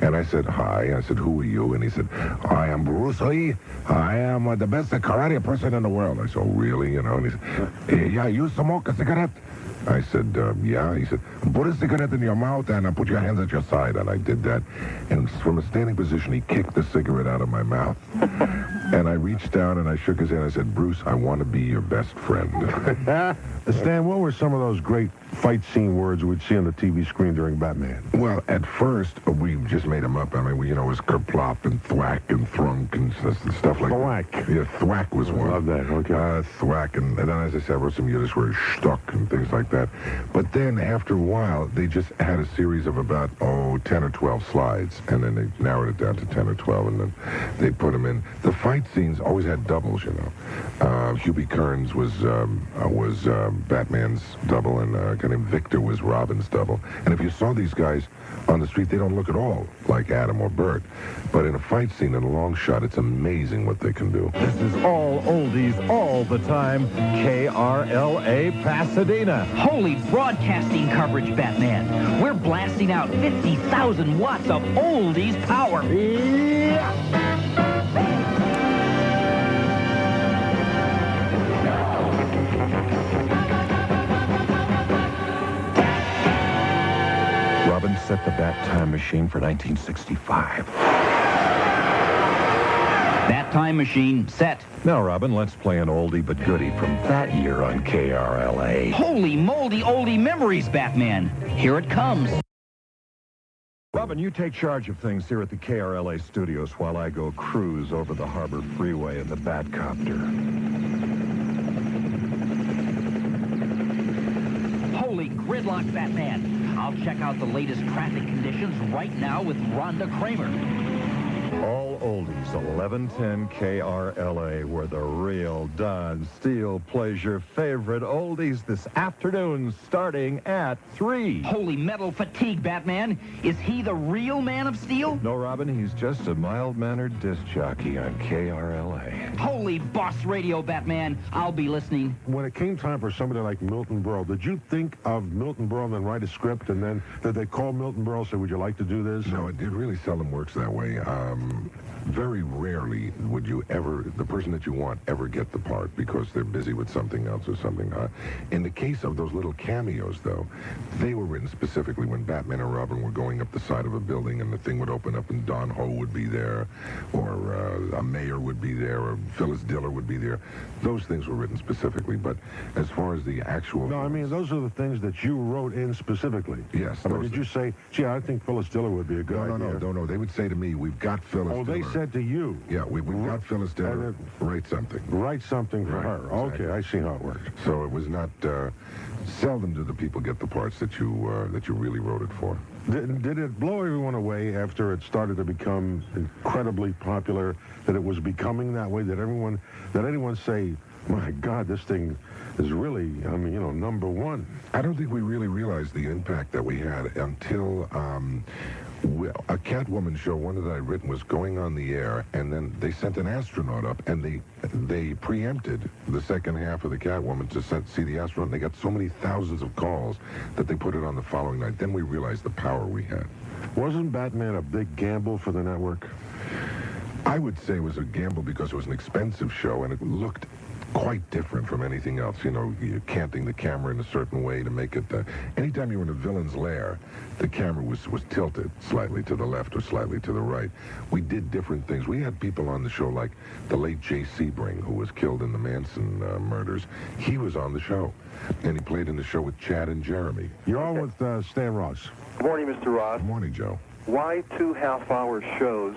And I said, hi. I said, who are you? And he said, I am Bruce Lee. I am the best karate person in the world. I said, oh, really? And he said, yeah, you smoke a cigarette? I said, yeah. He said, put a cigarette in your mouth and put your hands at your side. And I did that. And from a standing position, he kicked the cigarette out of my mouth. And I reached down and I shook his hand. I said, Bruce, I want to be your best friend. Stan, what were some of those great fight scene words we'd see on the TV screen during Batman? Well, at first, we just made them up. I mean, it was kerplop and thwack and thrunk and stuff like Thwack. that. Yeah, thwack was one. Love that, okay. Thwack, and then, as I said, I wrote some Yiddish words, stuck and things like that. But then, after a while, they just had a series of about, 10 or 12 slides, and then they narrowed it down to 10 or 12, and then they put them in. The fight scenes always had doubles, Hubie Kearns was Batman's double, and a guy named Victor was Robin's double. And if you saw these guys on the street, they don't look at all like Adam or Bert. But in a fight scene, in a long shot, it's amazing what they can do. This is all oldies all the time. KRLA Pasadena. Holy broadcasting coverage, Batman. We're blasting out 50,000 watts of oldies power. Robin set the Bat Time Machine for 1965. That time machine set. Now, Robin, let's play an oldie but goodie from that year on KRLA. Holy moldy oldie memories, Batman. Here it comes. Robin, you take charge of things here at the KRLA studios while I go cruise over the Harbor Freeway in the Batcopter. Holy gridlock, Batman. I'll check out the latest traffic conditions right now with Rhonda Kramer. All oldies, 1110 KRLA, where the real Don Steele plays your favorite oldies this afternoon, starting at 3. Holy metal fatigue, Batman. Is he the real Man of Steel? No, Robin, he's just a mild-mannered disc jockey on KRLA. Holy boss radio, Batman. I'll be listening. When it came time for somebody like Milton Berle, did you think of Milton Berle and then write a script, and then did they call Milton Berle and say, would you like to do this? No, it really seldom works that way. Very rarely would you ever, the person that you want, ever get the part because they're busy with something else or something. In the case of those little cameos, though, they were written specifically when Batman and Robin were going up the side of a building and the thing would open up and Don Ho would be there, or a mayor would be there, or Phyllis Diller would be there. Those things were written specifically, but as far as the actual... No, I mean, those are the things that you wrote in specifically. Yes. I mean, did you say, gee, I think Phyllis Diller would be a good idea? No. They would say to me, we've got Phyllis Diller. Oh, they said to you? Yeah, we've got Phyllis Diller. Write something. Write something for her. Exactly. Okay, I see how it works. So it was not... seldom do the people get the parts that you really wrote it for. Did it blow everyone away after it started to become incredibly popular, that it was becoming that way? Did anyone say, my God, this thing is really, number one? I don't think we really realized the impact that we had until a Catwoman show, one that I'd written, was going on the air, and then they sent an astronaut up, and they preempted the second half of the Catwoman to see the astronaut, and they got so many thousands of calls that they put it on the following night. Then we realized the power we had. Wasn't Batman a big gamble for the network? I would say it was a gamble because it was an expensive show, and it looked quite different from anything else. You're canting the camera in a certain way to make it... anytime you were in a villain's lair, the camera was tilted slightly to the left or slightly to the right. We did different things. We had people on the show like the late Jay Sebring, who was killed in the Manson murders. He was on the show, and he played in the show with Chad and Jeremy. You're on with Stan Ross. Good morning, Mr. Ross. Good morning, Joe. Why 2 half-hour shows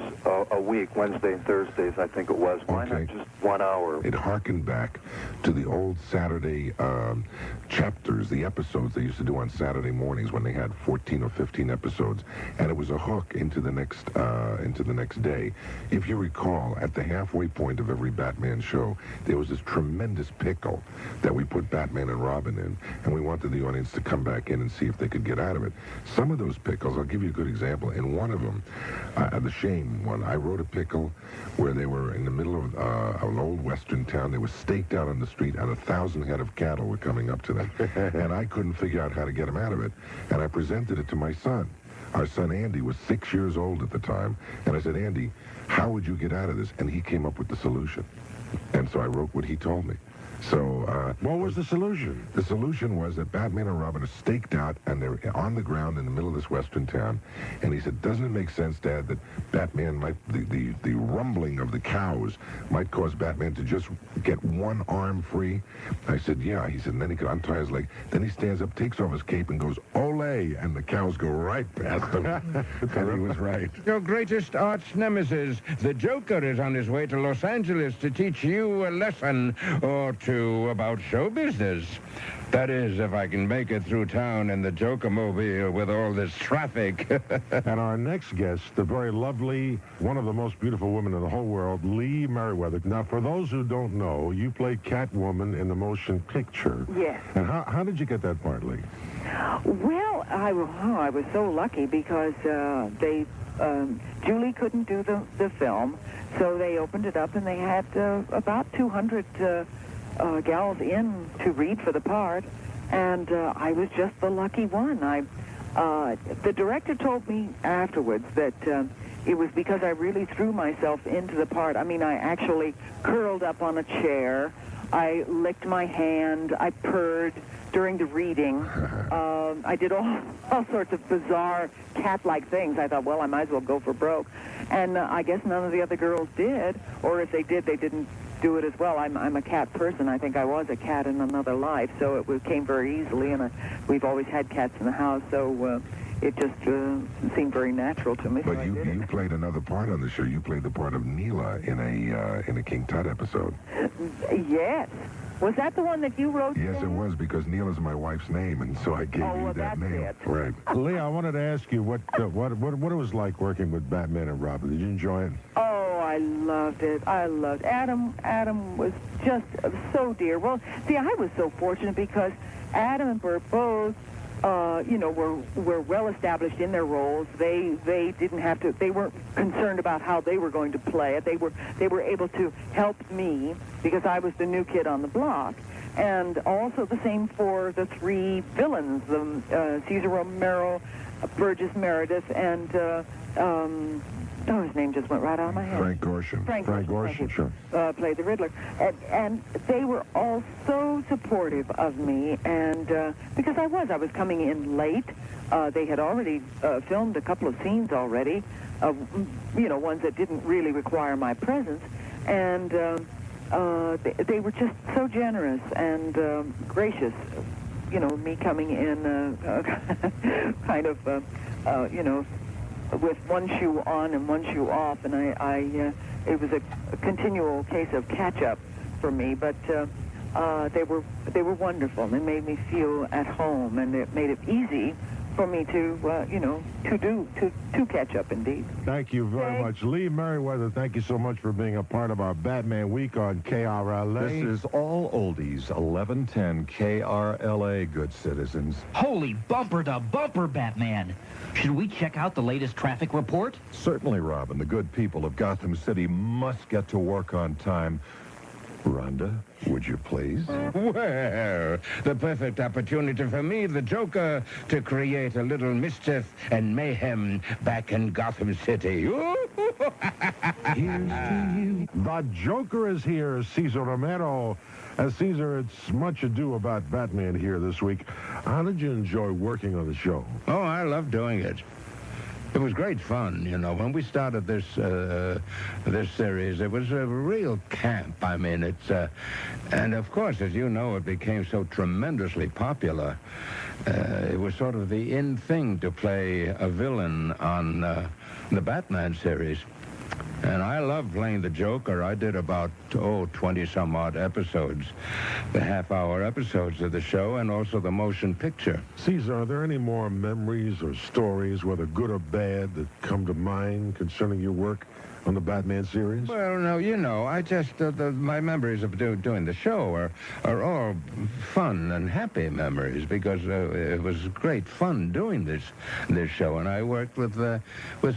a week, Wednesday and Thursdays, I think it was? Why not just 1 hour? It harkened back to the old Saturday chapters, the episodes they used to do on Saturday mornings when they had 14 or 15 episodes, and it was a hook into the next day. If you recall, at the halfway point of every Batman show, there was this tremendous pickle that we put Batman and Robin in, and we wanted the audience to come back in and see if they could get out of it. Some of those pickles, I'll give you a good example. In one of them, the Shame one, I wrote a pickle where they were in the middle of an old western town. They were staked out on the street, and 1,000 head of cattle were coming up to them. And I couldn't figure out how to get them out of it. And I presented it to my son. Our son Andy was 6 years old at the time. And I said, Andy, how would you get out of this? And he came up with the solution. And so I wrote what he told me. So, what was the solution? The solution was that Batman and Robin are staked out, and they're on the ground in the middle of this western town. And he said, doesn't it make sense, Dad, that Batman might, the rumbling of the cows might cause Batman to just get one arm free? I said, yeah. He said, and then he could untie his leg. Then he stands up, takes off his cape, and goes, Olé! And the cows go right past him. And he was right. Your greatest arch nemesis, the Joker, is on his way to Los Angeles to teach you a lesson or two about show business. That is, if I can make it through town in the Joker-mobile with all this traffic. And our next guest, the very lovely, one of the most beautiful women in the whole world, Lee Meriwether. Now, for those who don't know, you played Catwoman in the motion picture. Yes. And how did you get that part, Lee? Well, I was so lucky because Julie couldn't do the film, so they opened it up and they had about 200 gals in to read for the part, and I was just the lucky one. The director told me afterwards that it was because I really threw myself into the part. I mean, I actually curled up on a chair, I licked my hand, I purred during the reading. I did all sorts of bizarre cat-like things. I thought, well, I might as well go for broke. And I guess none of the other girls did, or if they did, they didn't do it as well. I'm a cat person. I think I was a cat in another life, so it came very easily, and we've always had cats in the house, so it just seemed very natural to me. But so you played another part on the show. You played the part of Neela in a King Tut episode. Yes. Was that the one that you wrote? Yes, it was, because Neela's my wife's name, and so I gave you that name. It. Right. Lee, I wanted to ask you what it was like working with Batman and Robin. Did you enjoy it? Oh, I loved it. I loved Adam. Adam was just so dear. Well, see, I was so fortunate because Adam and Burt both, were well established in their roles. They didn't have to. They weren't concerned about how they were going to play it. They were able to help me because I was the new kid on the block. And also the same for the three villains, Cesar Romero, Burgess Meredith, and his name just went right out of my head. Frank Gorshin. Frank Gorshin, sure. Played the Riddler. And they were all so supportive of me, and because I was coming in late. They had already filmed a couple of scenes already, ones that didn't really require my presence, and they were just so generous and gracious. Me coming in kind of, with one shoe on and one shoe off, and it was a continual case of catch-up for me, but they were wonderful. They made me feel at home, and it made it easy for me to catch up, indeed. Thank you very much. Lee Meriwether, thank you so much for being a part of our Batman Week on KRLA. This is All Oldies, 1110 KRLA, good citizens. Holy bumper to bumper, Batman. Should we check out the latest traffic report? Certainly, Robin. The good people of Gotham City must get to work on time. Rhonda, would you please? Well, the perfect opportunity for me, the Joker, to create a little mischief and mayhem back in Gotham City. Here's to you. The Joker is here, Cesar Romero. Cesar, it's much ado about Batman here this week. How did you enjoy working on the show? Oh, I love doing it. It was great fun, When we started this series, it was a real camp. I mean, and of course, as you know, it became so tremendously popular. It was sort of the in thing to play a villain on the Batman series. And I love playing the Joker. I did about, 20-some-odd episodes, the half-hour episodes of the show, and also the motion picture. Cesar, are there any more memories or stories, whether good or bad, that come to mind concerning your work on the Batman series? Well, no, I just, my memories of doing the show are all fun and happy memories because it was great fun doing this show. And I worked with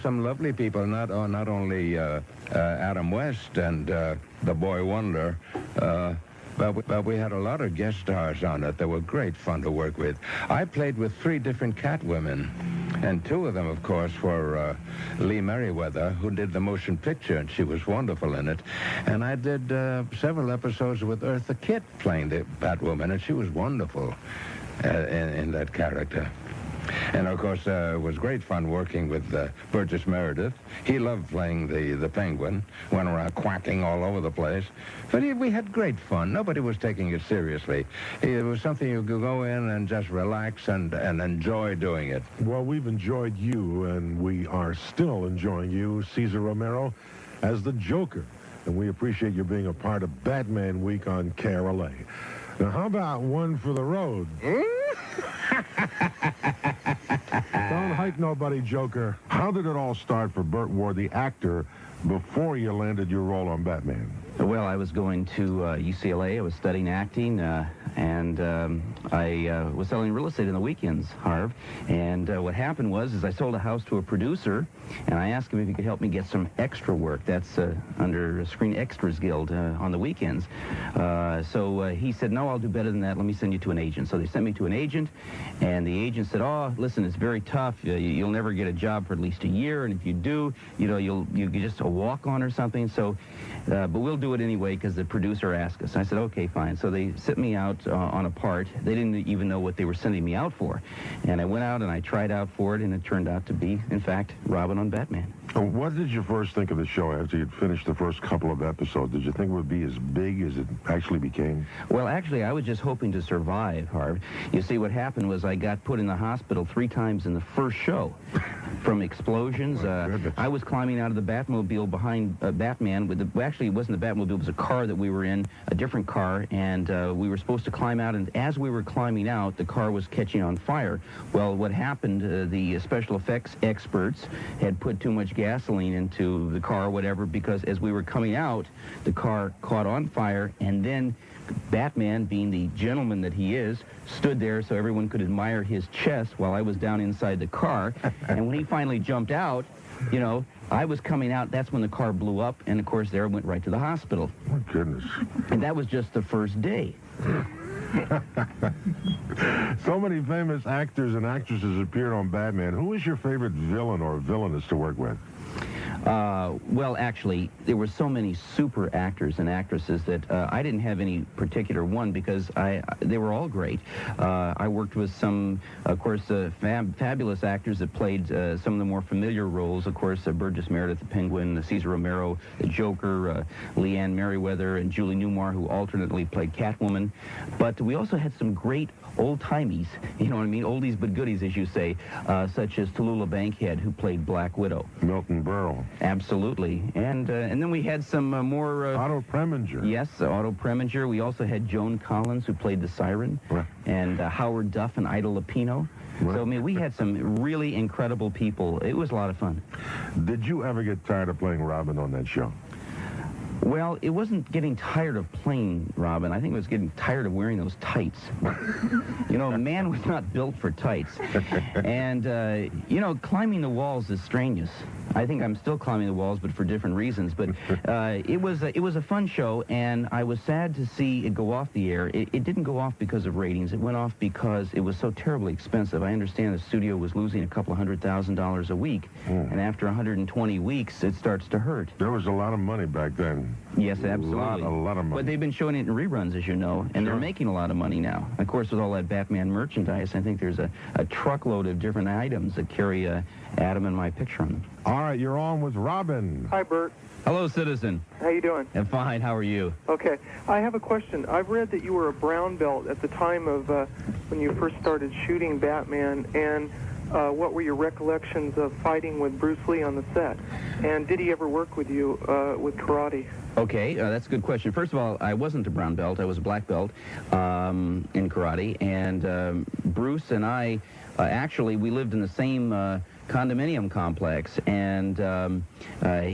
some lovely people, not only Adam West and the Boy Wonder, but we had a lot of guest stars on it that were great fun to work with. I played with 3 different Catwomen. And two of them, of course, were Lee Merriweather, who did the motion picture, and she was wonderful in it. And I did several episodes with Eartha Kitt playing the Batwoman, and she was wonderful in that character. And, of course, it was great fun working with Burgess Meredith. He loved playing the Penguin, went around quacking all over the place. But we had great fun. Nobody was taking it seriously. It was something you could go in and just relax and enjoy doing it. Well, we've enjoyed you, and we are still enjoying you, Cesar Romero, as the Joker. And we appreciate you being a part of Batman Week on KTLA. Now, how about one for the road? Don't hike nobody, Joker. How did it all start for Burt Ward, the actor, before you landed your role on Batman? Well, I was going to UCLA. I was studying acting, and I was selling real estate on the weekends, Harve. And what happened was I sold a house to a producer, and I asked him if he could help me get some extra work. That's under Screen Extras Guild on the weekends. So he said, no, I'll do better than that. Let me send you to an agent. So they sent me to an agent, and the agent said, oh, listen, it's very tough. You'll never get a job for at least a year, and if you do, you'll get just a walk-on or something. So, but we'll do it anyway because the producer asked us. I said, okay, fine. So they sent me out on a part. They didn't even know what they were sending me out for. And I went out and I tried out for it, and it turned out to be, in fact, Robin on Batman. What did you first think of the show after you'd finished the first couple of episodes? Did you think it would be as big as it actually became? Well, actually, I was just hoping to survive, Harve. You see, what happened was I got put in the hospital 3 times in the first show from explosions. I was climbing out of the Batmobile behind Batman. Actually, it wasn't the Batmobile. It was a car that we were in, a different car, and we were supposed to climb out. And as we were climbing out, the car was catching on fire. Well, what happened, the special effects experts had put too much gasoline into the car or whatever, because as we were coming out, the car caught on fire, and then Batman, being the gentleman that he is, stood there so everyone could admire his chest while I was down inside the car. And when he finally jumped out, I was coming out. That's when the car blew up, and of course, there it went right to the hospital. My goodness. And that was just the first day. So many famous actors and actresses appeared on Batman. Who is your favorite villain or villainess to work with? Well, actually, there were so many super actors and actresses that I didn't have any particular one because they were all great. I worked with some, of course, fabulous actors that played some of the more familiar roles. Of course, Burgess Meredith, the Penguin, Cesar Romero, the Joker, Leanne Merriweather, and Julie Newmar, who alternately played Catwoman. But we also had some great old-timies, you know what I mean, oldies but goodies, as you say, such as Tallulah Bankhead, who played Black Widow. Milton Berle. Absolutely. And then we had some more... Otto Preminger. Yes, Otto Preminger. We also had Joan Collins, who played the Siren, right. And Howard Duff and Ida Lupino. Right. So, I mean, we had some really incredible people. It was a lot of fun. Did you ever get tired of playing Robin on that show? Well, it wasn't getting tired of playing Robin. I think it was getting tired of wearing those tights. A man was not built for tights. And, climbing the walls is strenuous. I think I'm still climbing the walls, but for different reasons. But it was a fun show, and I was sad to see it go off the air. It didn't go off because of ratings. It went off because it was so terribly expensive. I understand the studio was losing a couple $100,000 a week, and after 120 weeks, it starts to hurt. There was a lot of money back then. Yes, absolutely. A lot of money. But they've been showing it in reruns, as you know, and they're making a lot of money now. Of course, with all that Batman merchandise, I think there's a truckload of different items that carry Adam and my picture on them. All right, you're on with Robin. Hi, Bert. Hello, citizen. How you doing? I'm fine. How are you? Okay. I have a question. I've read that you were a brown belt at the time of when you first started shooting Batman, and what were your recollections of fighting with Bruce Lee on the set? And did he ever work with you with karate? Okay, that's a good question. First of all, I wasn't a brown belt. I was a black belt in karate. And Bruce and I, actually, we lived in the same condominium complex, and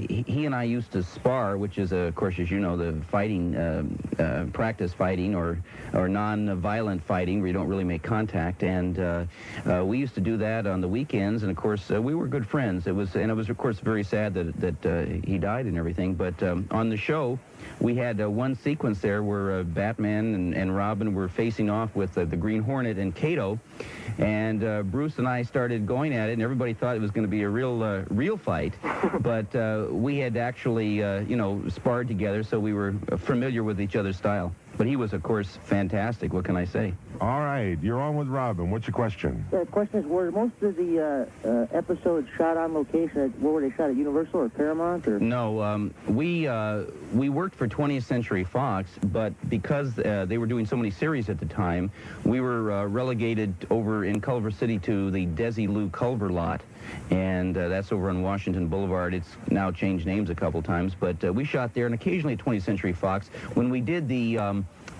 he and I used to spar, which is, of course, as you know, the fighting, practice fighting or non-violent fighting where you don't really make contact, and we used to do that on the weekends, and of course we were good friends. It was of course very sad that he died and everything, but on the show we had one sequence there where Batman and Robin were facing off with the Green Hornet and Kato, and Bruce and I started going at it, and everybody thought it was going to be a real fight, but we had actually sparred together, so we were familiar with each other's style. But he was, of course, fantastic. What can I say? All right, you're on with Robin. What's your question? The question is, were most of the episodes shot on location? Where were they shot, at Universal or Paramount? Or? No, we worked for 20th Century Fox, but because they were doing so many series at the time, we were relegated over in Culver City to the Desilu Culver lot. And that's over on Washington Boulevard. It's now changed names a couple times, but we shot there, and occasionally at 20th Century Fox. When we did the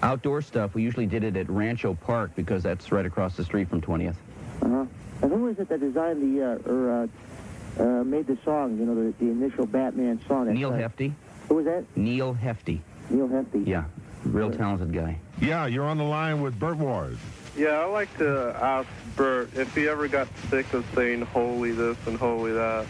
outdoor stuff, we usually did it at Rancho Park because that's right across the street from 20th. Uh-huh. And who was it that designed made the song, the initial Batman song? Neil Hefti. Who was that? Neil Hefti. Neil Hefti. Yeah, real talented guy. Yeah, you're on the line with Burt Ward. Yeah, I'd like to ask Bert if he ever got sick of saying holy this and holy that.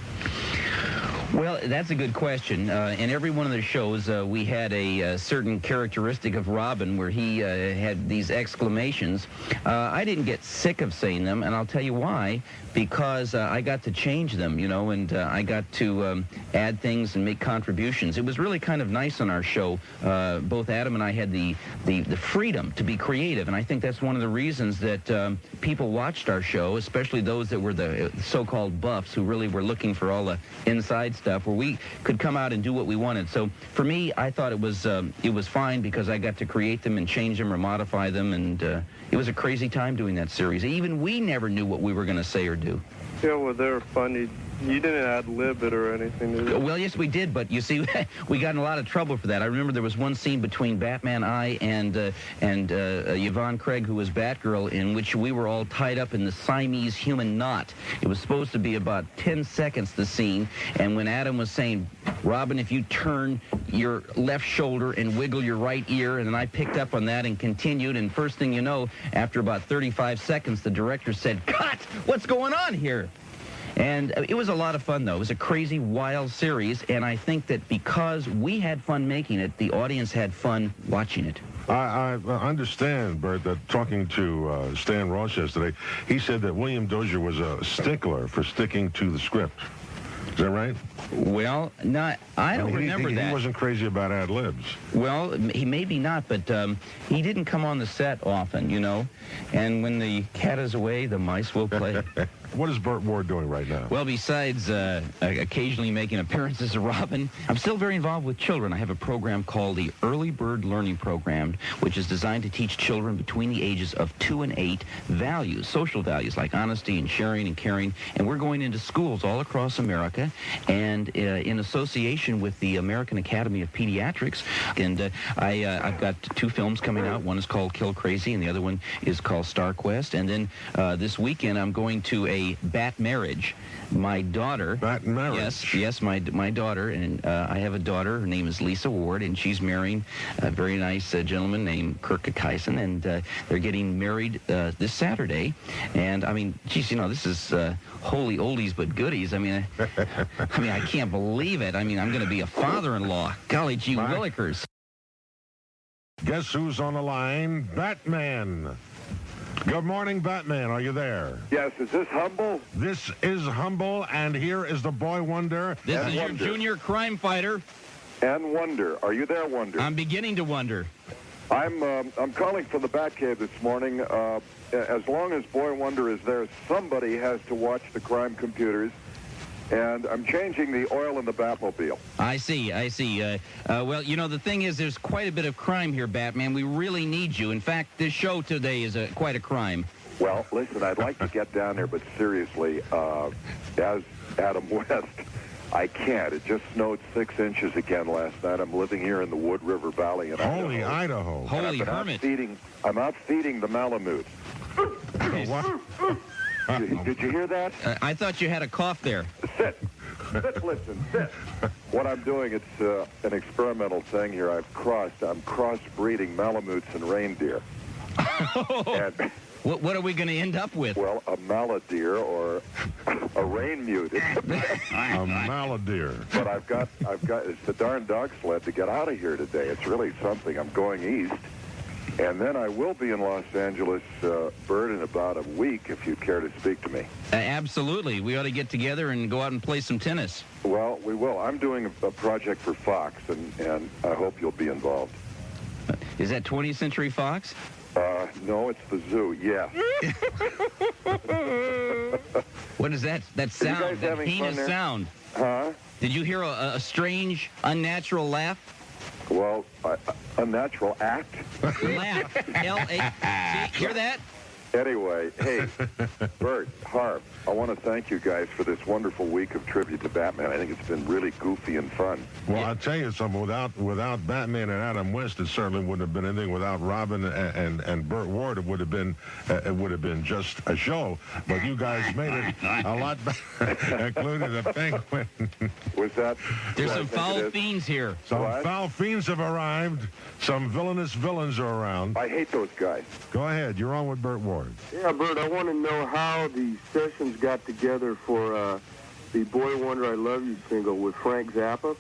Well, that's a good question. In every one of the shows, we had a certain characteristic of Robin where he had these exclamations. I didn't get sick of saying them, and I'll tell you why. Because I got to change them, and I got to add things and make contributions. It was really kind of nice on our show. Both Adam and I had the freedom to be creative, and I think that's one of the reasons that people watched our show, especially those that were the so-called buffs who really were looking for all the inside stuff, where we could come out and do what we wanted. So for me, I thought it was fine because I got to create them and change them or modify them, and it was a crazy time doing that series. Even we never knew what we were going to say or do. Yeah, well, they were funny. You didn't ad-lib it or anything, did you? Well, yes, we did, but you see, we got in a lot of trouble for that. I remember there was one scene between Batman I and Yvonne Craig, who was Batgirl, in which we were all tied up in the Siamese human knot. It was supposed to be about 10 seconds, the scene, and when Adam was saying, Robin, if you turn your left shoulder and wiggle your right ear, and then I picked up on that and continued, and first thing you know, after about 35 seconds, the director said, "Cut! What's going on here?" And it was a lot of fun, though. It was a crazy, wild series, and I think that because we had fun making it, the audience had fun watching it. I understand, Bert, that talking to Stan Ross yesterday, he said that William Dozier was a stickler for sticking to the script. Is that right? Well, I don't remember that. He wasn't crazy about ad-libs. Well, he maybe not, but he didn't come on the set often, And when the cat is away, the mice will play. What is Burt Ward doing right now? Well, besides occasionally making appearances as Robin, I'm still very involved with children. I have a program called the Early Bird Learning Program, which is designed to teach children between the ages of 2 and 8 values, social values like honesty and sharing and caring. And we're going into schools all across America, and in association with the American Academy of Pediatrics. And I've got 2 films coming out. One is called Kill Crazy, and the other one is called Star Quest. And then this weekend, I'm going to a bat marriage. My daughter. Bat marriage? Yes, my daughter, and I have a daughter. Her name is Lisa Ward, and she's marrying a very nice gentleman named Kirk Kyson, and they're getting married this Saturday. And I mean, geez, this is holy oldies but goodies. I mean, I can't believe it. I mean, I'm going to be a father-in-law. Golly gee willikers. Guess who's on the line? Batman. Good morning, Batman. Are you there? Yes. Is this Humble? This is Humble, and here is the boy Wonder. This is your junior crime fighter. And Wonder. Are you there, Wonder? I'm beginning to wonder. I'm calling from the Batcave this morning. As long as Boy Wonder is there, somebody has to watch the crime computers. And I'm changing the oil in the Batmobile. I see. Well, the thing is, there's quite a bit of crime here, Batman. We really need you. In fact, this show today is quite a crime. Well, listen, I'd like to get down there, but seriously, as Adam West, I can't. It just snowed 6 inches again last night. I'm living here in the Wood River Valley in Holy Idaho. Holy hermit. I'm out feeding the Malamutes. What? Did you hear that? I thought you had a cough there. Sit. Sit, listen, sit. What I'm doing, it's an experimental thing here. I'm crossbreeding Malamutes and reindeer. And, what are we going to end up with? Well, a maladeer or a rain mute. A maladeer. But I've got, it's the darn dog sled to get out of here today. It's really something. I'm going east. And then I will be in Los Angeles, Bert, in about a week, if you'd care to speak to me. Absolutely. We ought to get together and go out and play some tennis. Well, we will. I'm doing a project for Fox, and I hope you'll be involved. Is that 20th Century Fox? No, it's the zoo, yeah. What is that? That sound, that heinous sound. Huh? Did you hear a strange, unnatural laugh? Well, unnatural act. Laugh. L-A. See, hear that? Anyway, hey, Bert, Harve, I want to thank you guys for this wonderful week of tribute to Batman. I think it's been really goofy and fun. Well, I'll tell you something. Without Batman and Adam West, it certainly wouldn't have been anything. Without Robin and Burt Ward, it would have been just a show. But you guys made it a lot better, including the Penguin. Was that? There's some foul fiends here. Some foul fiends have arrived. Some villainous villains are around. I hate those guys. Go ahead. You're on with Burt Ward. Yeah, Bert, I want to know how the sessions got together for the Boy Wonder I Love You single with Frank Zappa.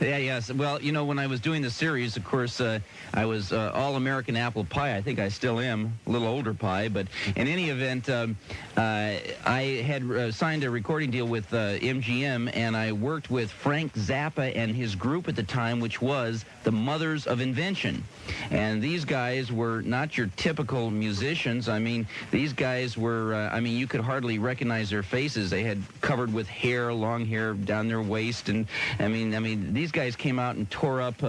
Yes. Well, you know, when I was doing the series, of course, I was All-American Apple Pie. I think I still am, a little older pie. But in any event, I had signed a recording deal with MGM, and I worked with Frank Zappa and his group at the time, which was the Mothers of Invention. And these guys were not your typical musicians. I mean, these guys were, you could hardly recognize their faces. They had covered with hair, long hair down their waist, and I mean, these guys came out and tore up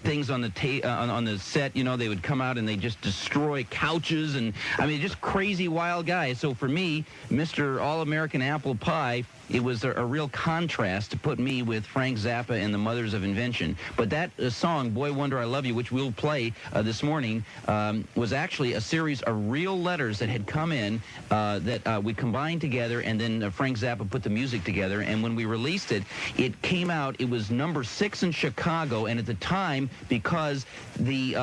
things on the on the set. You know, they would come out and they just destroy couches, and I mean, just crazy, wild guys. So for me, Mr. All-American Apple Pie, it was a real contrast to put me with Frank Zappa and the Mothers of Invention. But that song, Boy Wonder I Love You, which we'll play this morning, was actually a series of real letters that had come in that we combined together, and then Frank Zappa put the music together. And when we released it, it came out, it was number 6 in Chicago, and at the time, because the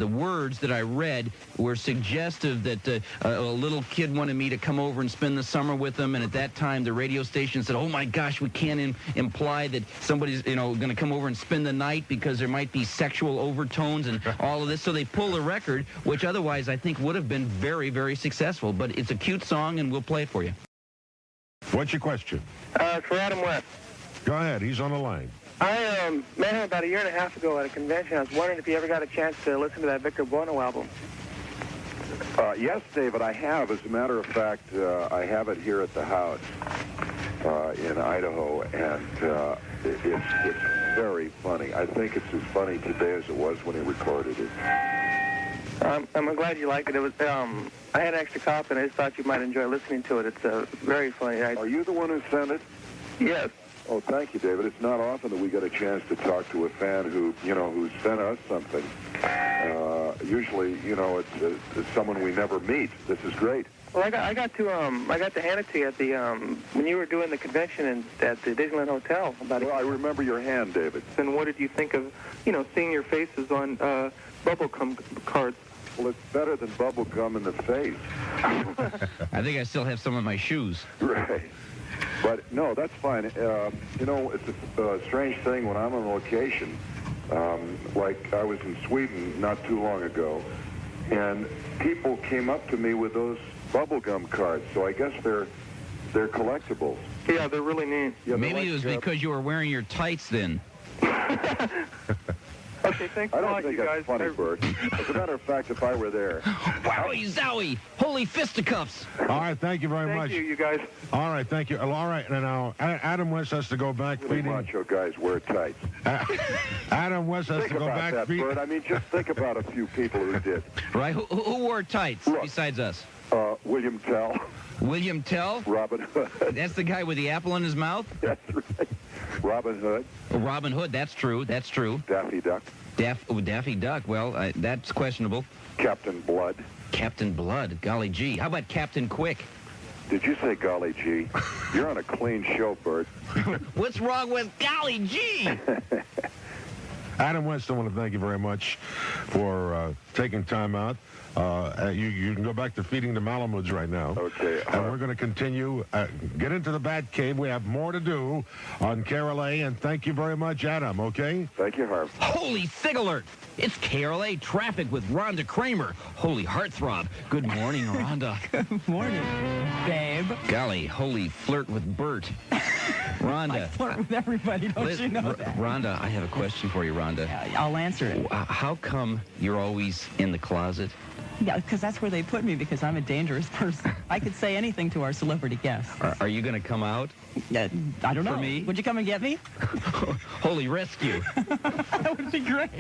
words that I read were suggestive that a little kid wanted me to come over and spend the summer with them, and at that time the radio station said, oh my gosh, we can't imply that somebody's going to come over and spend the night because there might be sexual overtones and all of this. So they pulled a record, which otherwise I think would have been very, very successful. But it's a cute song, and we'll play it for you. What's your question? For Adam West. Go ahead. He's on the line. I met him about a year and a half ago at a convention. I was wondering if you ever got a chance to listen to that Victor Buono album. Yes, David, I have. As a matter of fact, I have it here at the house in Idaho, and it's very funny. I think it's as funny today as it was when he recorded it. I'm glad you liked it. It was I had an extra copy, and I just thought you might enjoy listening to it. It's very funny. Are you the one who sent it? Yes. Oh, thank you, David. It's not often that we get a chance to talk to a fan who sent us something. Usually, it's someone we never meet. This is great. Well, I got to hand it to you at the when you were doing the convention at the Disneyland Hotel. I remember your hand, David. And what did you think of, seeing your faces on bubblegum cards? Well, it's better than bubblegum in the face. I think I still have some of my shoes. Right. But, no, that's fine. It's a strange thing when I'm on location. Like I was in Sweden not too long ago, and people came up to me with those bubblegum cards. So I guess they're collectibles. Yeah, they're really neat. Yeah, maybe it was because you were wearing your tights then. Okay, thanks a lot, you guys. I don't think that's funny, Bert. As a matter of fact, if I were there... Wowie zowie! Holy fisticuffs! All right, thank you very much. Thank you, you guys. All right, thank you. All right, now, Adam West has to go back really feeding... macho guys wear tights. Adam West has to go back feeding... Bert. I mean, just think about a few people who did. Right? Who wore tights besides us? William Tell. William Tell? Robin Hood. That's the guy with the apple in his mouth? That's right. Robin Hood. Oh, Robin Hood, that's true. That's true. Daffy Duck. Daffy Duck, well, that's questionable. Captain Blood. Captain Blood, golly gee. How about Captain Quick? Did you say golly gee? You're on a clean show, Bert. What's wrong with golly gee? Adam West, I want to thank you very much for taking time out. You can go back to feeding the Malamuts right now. Okay. And we're going to continue. Get into the Bat Cave. We have more to do on KRLA. And thank you very much, Adam, okay? Thank you, Harve. Holy sig alert! It's KRLA Traffic with Rhonda Kramer. Holy heartthrob. Good morning, Rhonda. Good morning, babe. Golly, holy flirt with Bert. Rhonda. I flirt with everybody, don't you know that? Rhonda, I have a question for you, Rhonda. I'll answer it. How come you're always in the closet? Yeah, because that's where they put me, because I'm a dangerous person. I could say anything to our celebrity guests. Are you going to come out? I don't know. For me? Would you come and get me? Holy rescue. That would be great.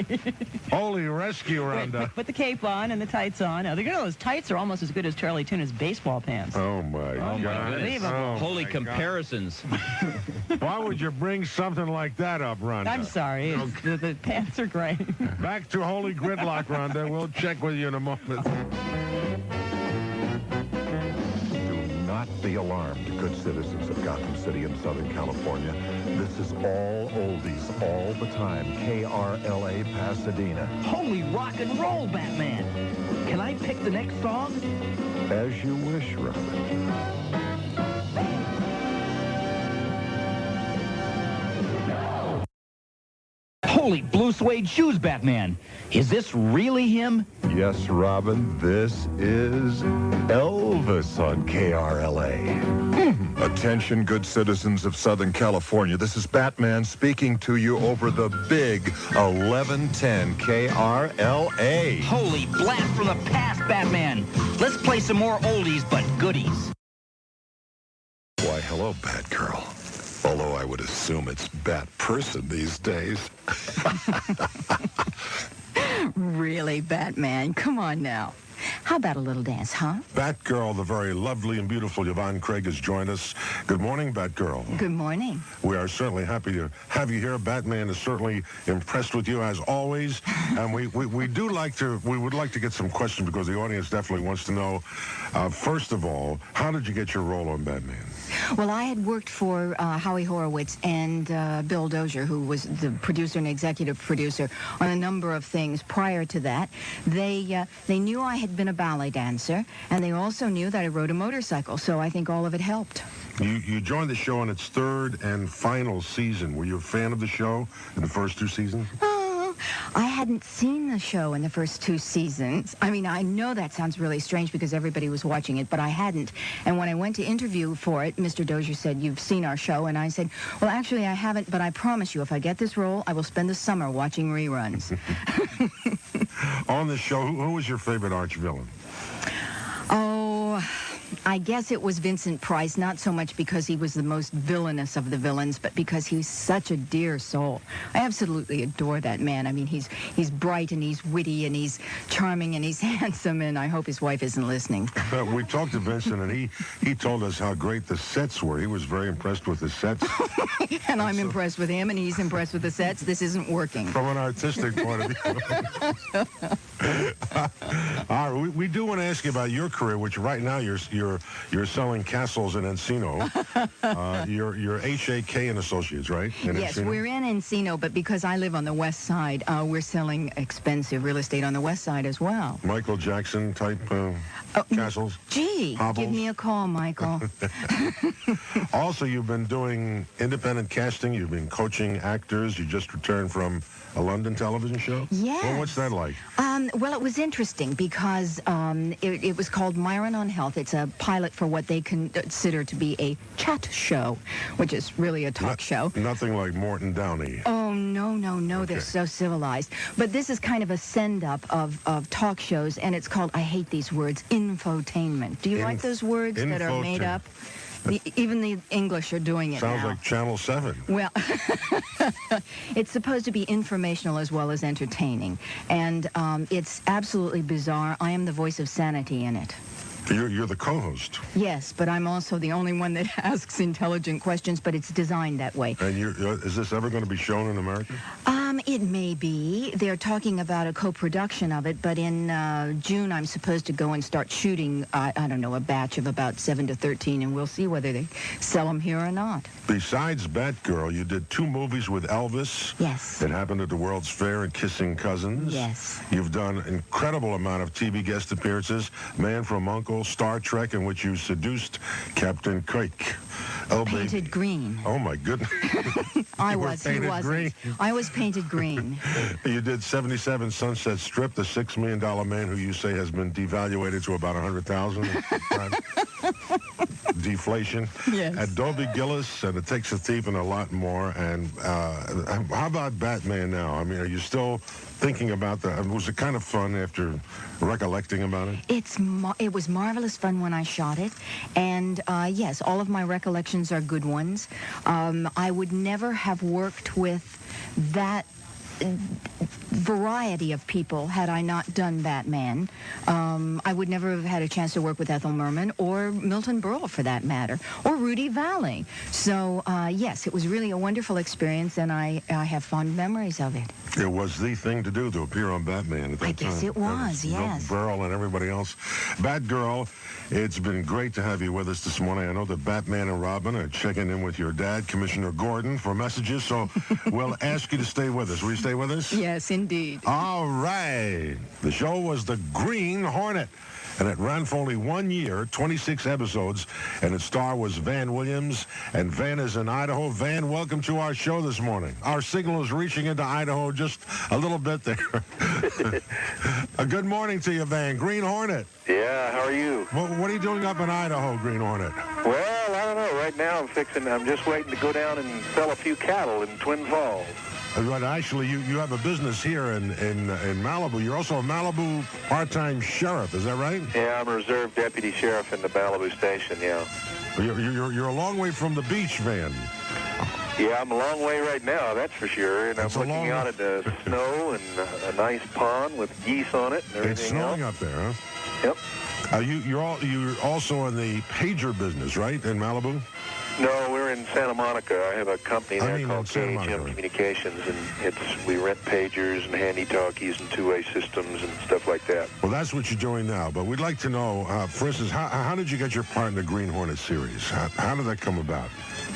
Holy rescue, Rhonda. Put the cape on and the tights on. Now, those tights are almost as good as Charlie Tuna's baseball pants. Oh, my God. Goodness. Oh, holy my comparisons. Why would you bring something like that up, Rhonda? I'm sorry. The pants are great. Back to Holy Gridlock, Rhonda. We'll check with you in a moment. Do not be alarmed, good citizens of Gotham City in Southern California. This is all oldies, all the time. KRLA Pasadena. Holy rock and roll, Batman! Can I pick the next song? As you wish, Robin. Holy blue suede shoes, Batman! Is this really him? Yes, Robin, this is Elvis on KRLA. Attention, good citizens of Southern California. This is Batman speaking to you over the big 1110 KRLA. Holy blast from the past, Batman! Let's play some more oldies but goodies. Why, hello, Batgirl. Although I would assume it's Bat Person these days. Really, Batman? Come on now. How about a little dance, huh? Batgirl, the very lovely and beautiful Yvonne Craig has joined us. Good morning, Batgirl. Good morning. We are certainly happy to have you here. Batman is certainly impressed with you as always. And we would like to get some questions because the audience definitely wants to know, first of all, how did you get your role on Batman? Well, I had worked for Howie Horowitz and Bill Dozier, who was the producer and executive producer, on a number of things prior to that. They knew I had been a ballet dancer, and they also knew that I rode a motorcycle, so I think all of it helped. You joined the show in its third and final season. Were you a fan of the show in the first two seasons? I hadn't seen the show in the first two seasons. I mean, I know that sounds really strange because everybody was watching it, but I hadn't. And when I went to interview for it, Mr. Dozier said, "You've seen our show?" And I said, "Well, actually, I haven't, but I promise you, if I get this role, I will spend the summer watching reruns." On the show, who was your favorite arch villain? Oh, I guess it was Vincent Price, not so much because he was the most villainous of the villains, but because he's such a dear soul. I absolutely adore that man. I mean, he's bright and he's witty and he's charming and he's handsome, and I hope his wife isn't listening. We talked to Vincent, and he told us how great the sets were. He was very impressed with the sets. And I'm impressed with him, and he's impressed with the sets. This isn't working. From an artistic point of view. All right, we do want to ask you about your career, which right now you're selling castles in Encino. You're H.A.K. and Associates, right? Yes, Encino? we're in Encino, but because I live on the west side, we're selling expensive real estate on the west side as well. Michael Jackson type castles? Gee, hovels? give me a call, Michael. Also, you've been doing independent casting. You've been coaching actors. You just returned from a London television show? Yes. Well, what's that like? Well, it was interesting because it was called Myron on Health. It's a pilot for what they consider to be a chat show, which is really a talk show. Nothing like Morton Downey. Oh, no. Okay. They're so civilized. But this is kind of a send-up of talk shows, and it's called, I hate these words, infotainment. Do you like those words that are made up? Even the English are doing it Sounds now. like Channel 7. Well, it's supposed to be informational as well as entertaining. And it's absolutely bizarre. I am the voice of sanity in it. You're the co-host. Yes, but I'm also the only one that asks intelligent questions, but it's designed that way. And is this ever going to be shown in America? It may be. They're talking about a co-production of it, but in June I'm supposed to go and start shooting, I don't know, a batch of about 7 to 13, and we'll see whether they sell them here or not. Besides Batgirl, you did 2 movies with Elvis. Yes. That happened at the World's Fair and Kissing Cousins. Yes. You've done an incredible amount of TV guest appearances. Man from U.N.C.L.E., Star Trek, in which you seduced Captain Kirk. Painted green. Oh, my goodness. I was. He wasn't. Green. I was painted green. You did 77 Sunset Strip, the $6 million man who you say has been devaluated to about 100,000. Deflation. Yes. Adobe Gillis, and It Takes a Thief, and a lot more. And how about Batman now? I mean, are you still thinking about that? Was it kind of fun after recollecting about it? It was marvelous fun when I shot it, and yes, all of my recollections are good ones. I would never have worked with that variety of people had I not done Batman. I would never have had a chance to work with Ethel Merman or Milton Berle, for that matter, or Rudy Valley. So yes, it was really a wonderful experience, and I have fond memories of it. It was the thing to do, to appear on Batman at that time. I guess it was, yes. Milton Berle and everybody else. Batgirl, it's been great to have you with us this morning. I know that Batman and Robin are checking in with your dad, Commissioner Gordon, for messages, so we'll ask you to stay with us. Will you stay with us? Yes, indeed. All right. The show was The Green Hornet, and it ran for only 1 year, 26 episodes, and its star was Van Williams, and Van is in Idaho. Van, welcome to our show this morning. Our signal is reaching into Idaho just a little bit there. Good morning to you, Van. Green Hornet. Yeah, how are you? What are you doing up in Idaho, Green Hornet? Well, I don't know. Right now I'm just waiting to go down and sell a few cattle in Twin Falls. Right, actually, you have a business here in Malibu. You're also a Malibu part-time sheriff, is that right? Yeah, I'm a reserve deputy sheriff in the Malibu station, yeah. You're a long way from the beach, Van. Yeah, I'm a long way right now, that's for sure. And I'm looking out at the snow and a nice pond with geese on it and everything else. It's snowing up there, huh? Yep. You're also in the pager business, right, in Malibu? No, we're in Santa Monica. I have a company there called KHM Communications, and we rent pagers and handy-talkies and two-way systems and stuff like that. Well, that's what you're doing now, but we'd like to know, for instance, how did you get your part in the Green Hornet series? How did that come about?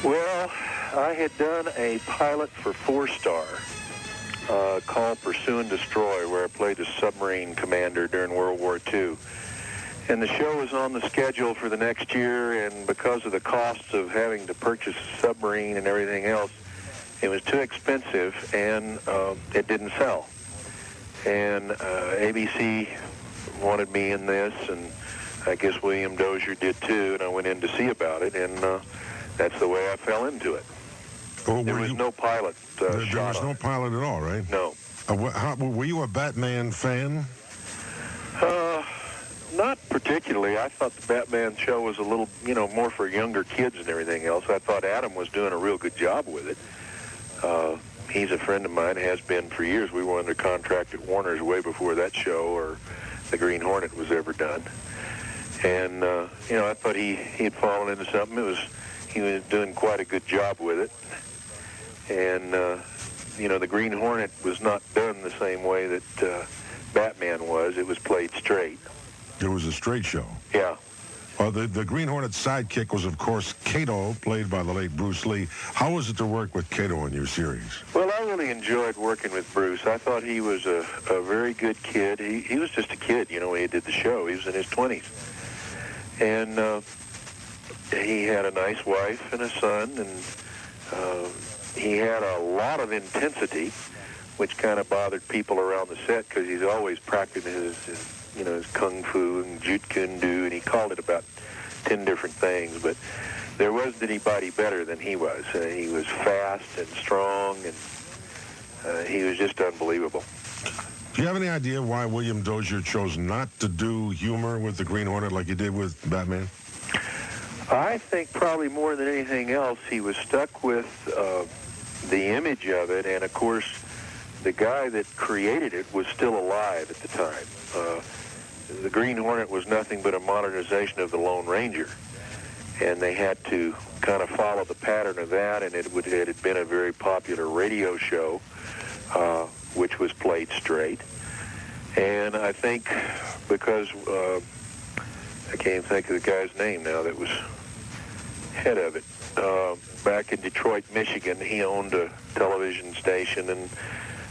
Well, I had done a pilot for 4-Star called Pursue and Destroy, where I played a submarine commander during World War II. And the show was on the schedule for the next year, and because of the costs of having to purchase a submarine and everything else, it was too expensive, and it didn't sell. And ABC wanted me in this, and I guess William Dozier did too, and I went in to see about it, and that's the way I fell into it. There was no pilot There was no pilot at all, right? No. Were you a Batman fan? Not particularly. I thought the Batman show was a little, more for younger kids and everything else. I thought Adam was doing a real good job with it. He's a friend of mine, has been for years. We were under contract at Warner's way before that show or the Green Hornet was ever done. And, I thought he had fallen into something. He was doing quite a good job with it. And, the Green Hornet was not done the same way that Batman was. It was played straight. It was a straight show. Yeah. Well, the Green Hornet's sidekick was, of course, Kato, played by the late Bruce Lee. How was it to work with Kato in your series? Well, I really enjoyed working with Bruce. I thought he was a very good kid. He was just a kid, when he did the show. He was in his 20s. And he had a nice wife and a son, and he had a lot of intensity, which kind of bothered people around the set because he's always practicing his kung fu and jeet kune do, and he called it about 10 different things, but there wasn't anybody better than he was. He was fast and strong, and he was just unbelievable. Do you have any idea why William Dozier chose not to do humor with the Green Hornet like he did with Batman? I think probably more than anything else, he was stuck with the image of it, and of course, the guy that created it was still alive at the time. the Green Hornet was nothing but a modernization of the Lone Ranger. And they had to kind of follow the pattern of that, and it had been a very popular radio show, which was played straight. And I think because, I can't think of the guy's name now that was head of it, back in Detroit, Michigan, he owned a television station and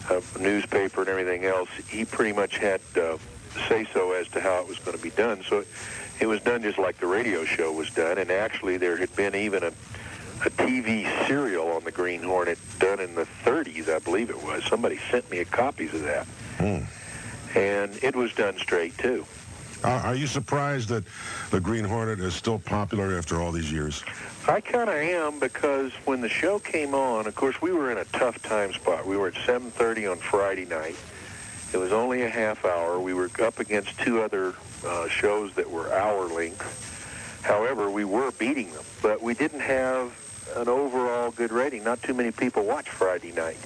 a newspaper and everything else. He pretty much had say-so as to how it was going to be done. So it was done just like the radio show was done, and actually there had been even a TV serial on the Green Hornet done in the 30s, I believe it was. Somebody sent me copies of that. And it was done straight, too. Are you surprised that the Green Hornet is still popular after all these years? I kind of am, because when the show came on, of course, we were in a tough time spot. We were at 7:30 on Friday night. It was only a half hour. We were up against two other shows that were hour length. However, we were beating them, but we didn't have an overall good rating. Not too many people watch Friday night,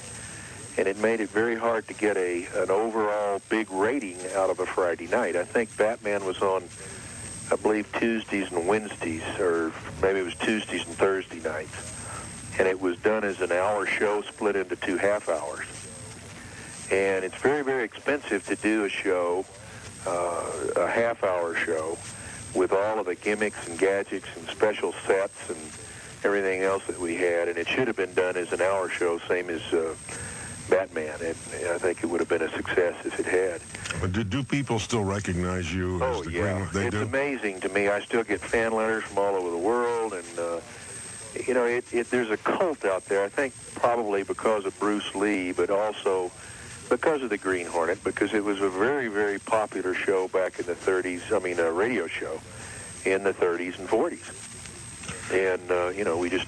and it made it very hard to get an overall big rating out of a Friday night. I think Batman was on, I believe, Tuesdays and Wednesdays, or maybe it was Tuesdays and Thursday nights, and it was done as an hour show split into 2 half hours. And it's very, very expensive to do a show, a half-hour show, with all of the gimmicks and gadgets and special sets and everything else that we had. And it should have been done as an hour show, same as Batman. And I think it would have been a success if it had. But do people still recognize you as the Green? They It's do? amazing to me. I still get fan letters from all over the world, and you know, there's a cult out there. I think probably because of Bruce Lee, but also because of the Green Hornet, because it was a very, very popular show back in the 30s. I mean, a radio show in the 30s and 40s. And you know, we just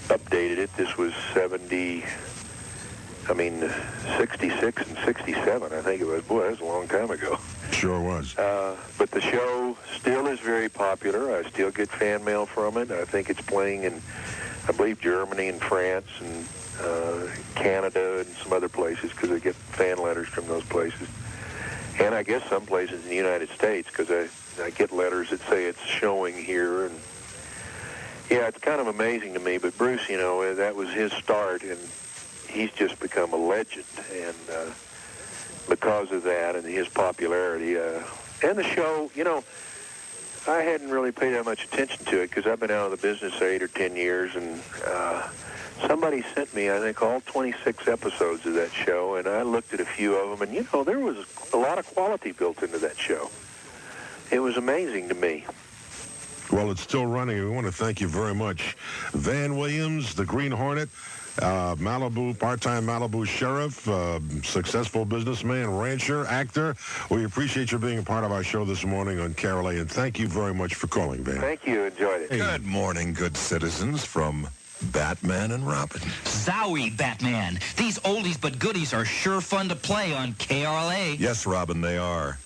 updated it. This was 66 and 67, I think it was. Boy, that was a long time ago. Sure was. But the show still is very popular. I still get fan mail from it. I think it's playing in, I believe, Germany and France and Canada and some other places, because I get fan letters from those places. And I guess some places in the United States, because I get letters that say it's showing here. And yeah, it's kind of amazing to me. But Bruce, you know, that was his start, and he's just become a legend. And because of that and his popularity, and the show, you know, I hadn't really paid that much attention to it because I've been out of the business 8 or 10 years, and somebody sent me, I think, all 26 episodes of that show, and I looked at a few of them, and, you know, there was a lot of quality built into that show. It was amazing to me. Well, it's still running. We want to thank you very much. Van Williams, the Green Hornet, Malibu, part-time Malibu sheriff, successful businessman, rancher, actor. We appreciate your being a part of our show this morning on KTLA, and thank you very much for calling, Van. Thank you. Enjoyed it. Good morning, good citizens, from Batman and Robin. Zowie, Batman. These oldies but goodies are sure fun to play on KRLA. Yes, Robin, they are.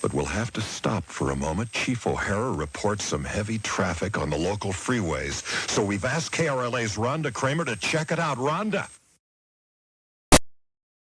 But we'll have to stop for a moment. Chief O'Hara reports some heavy traffic on the local freeways. So we've asked KRLA's Rhonda Kramer to check it out. Rhonda.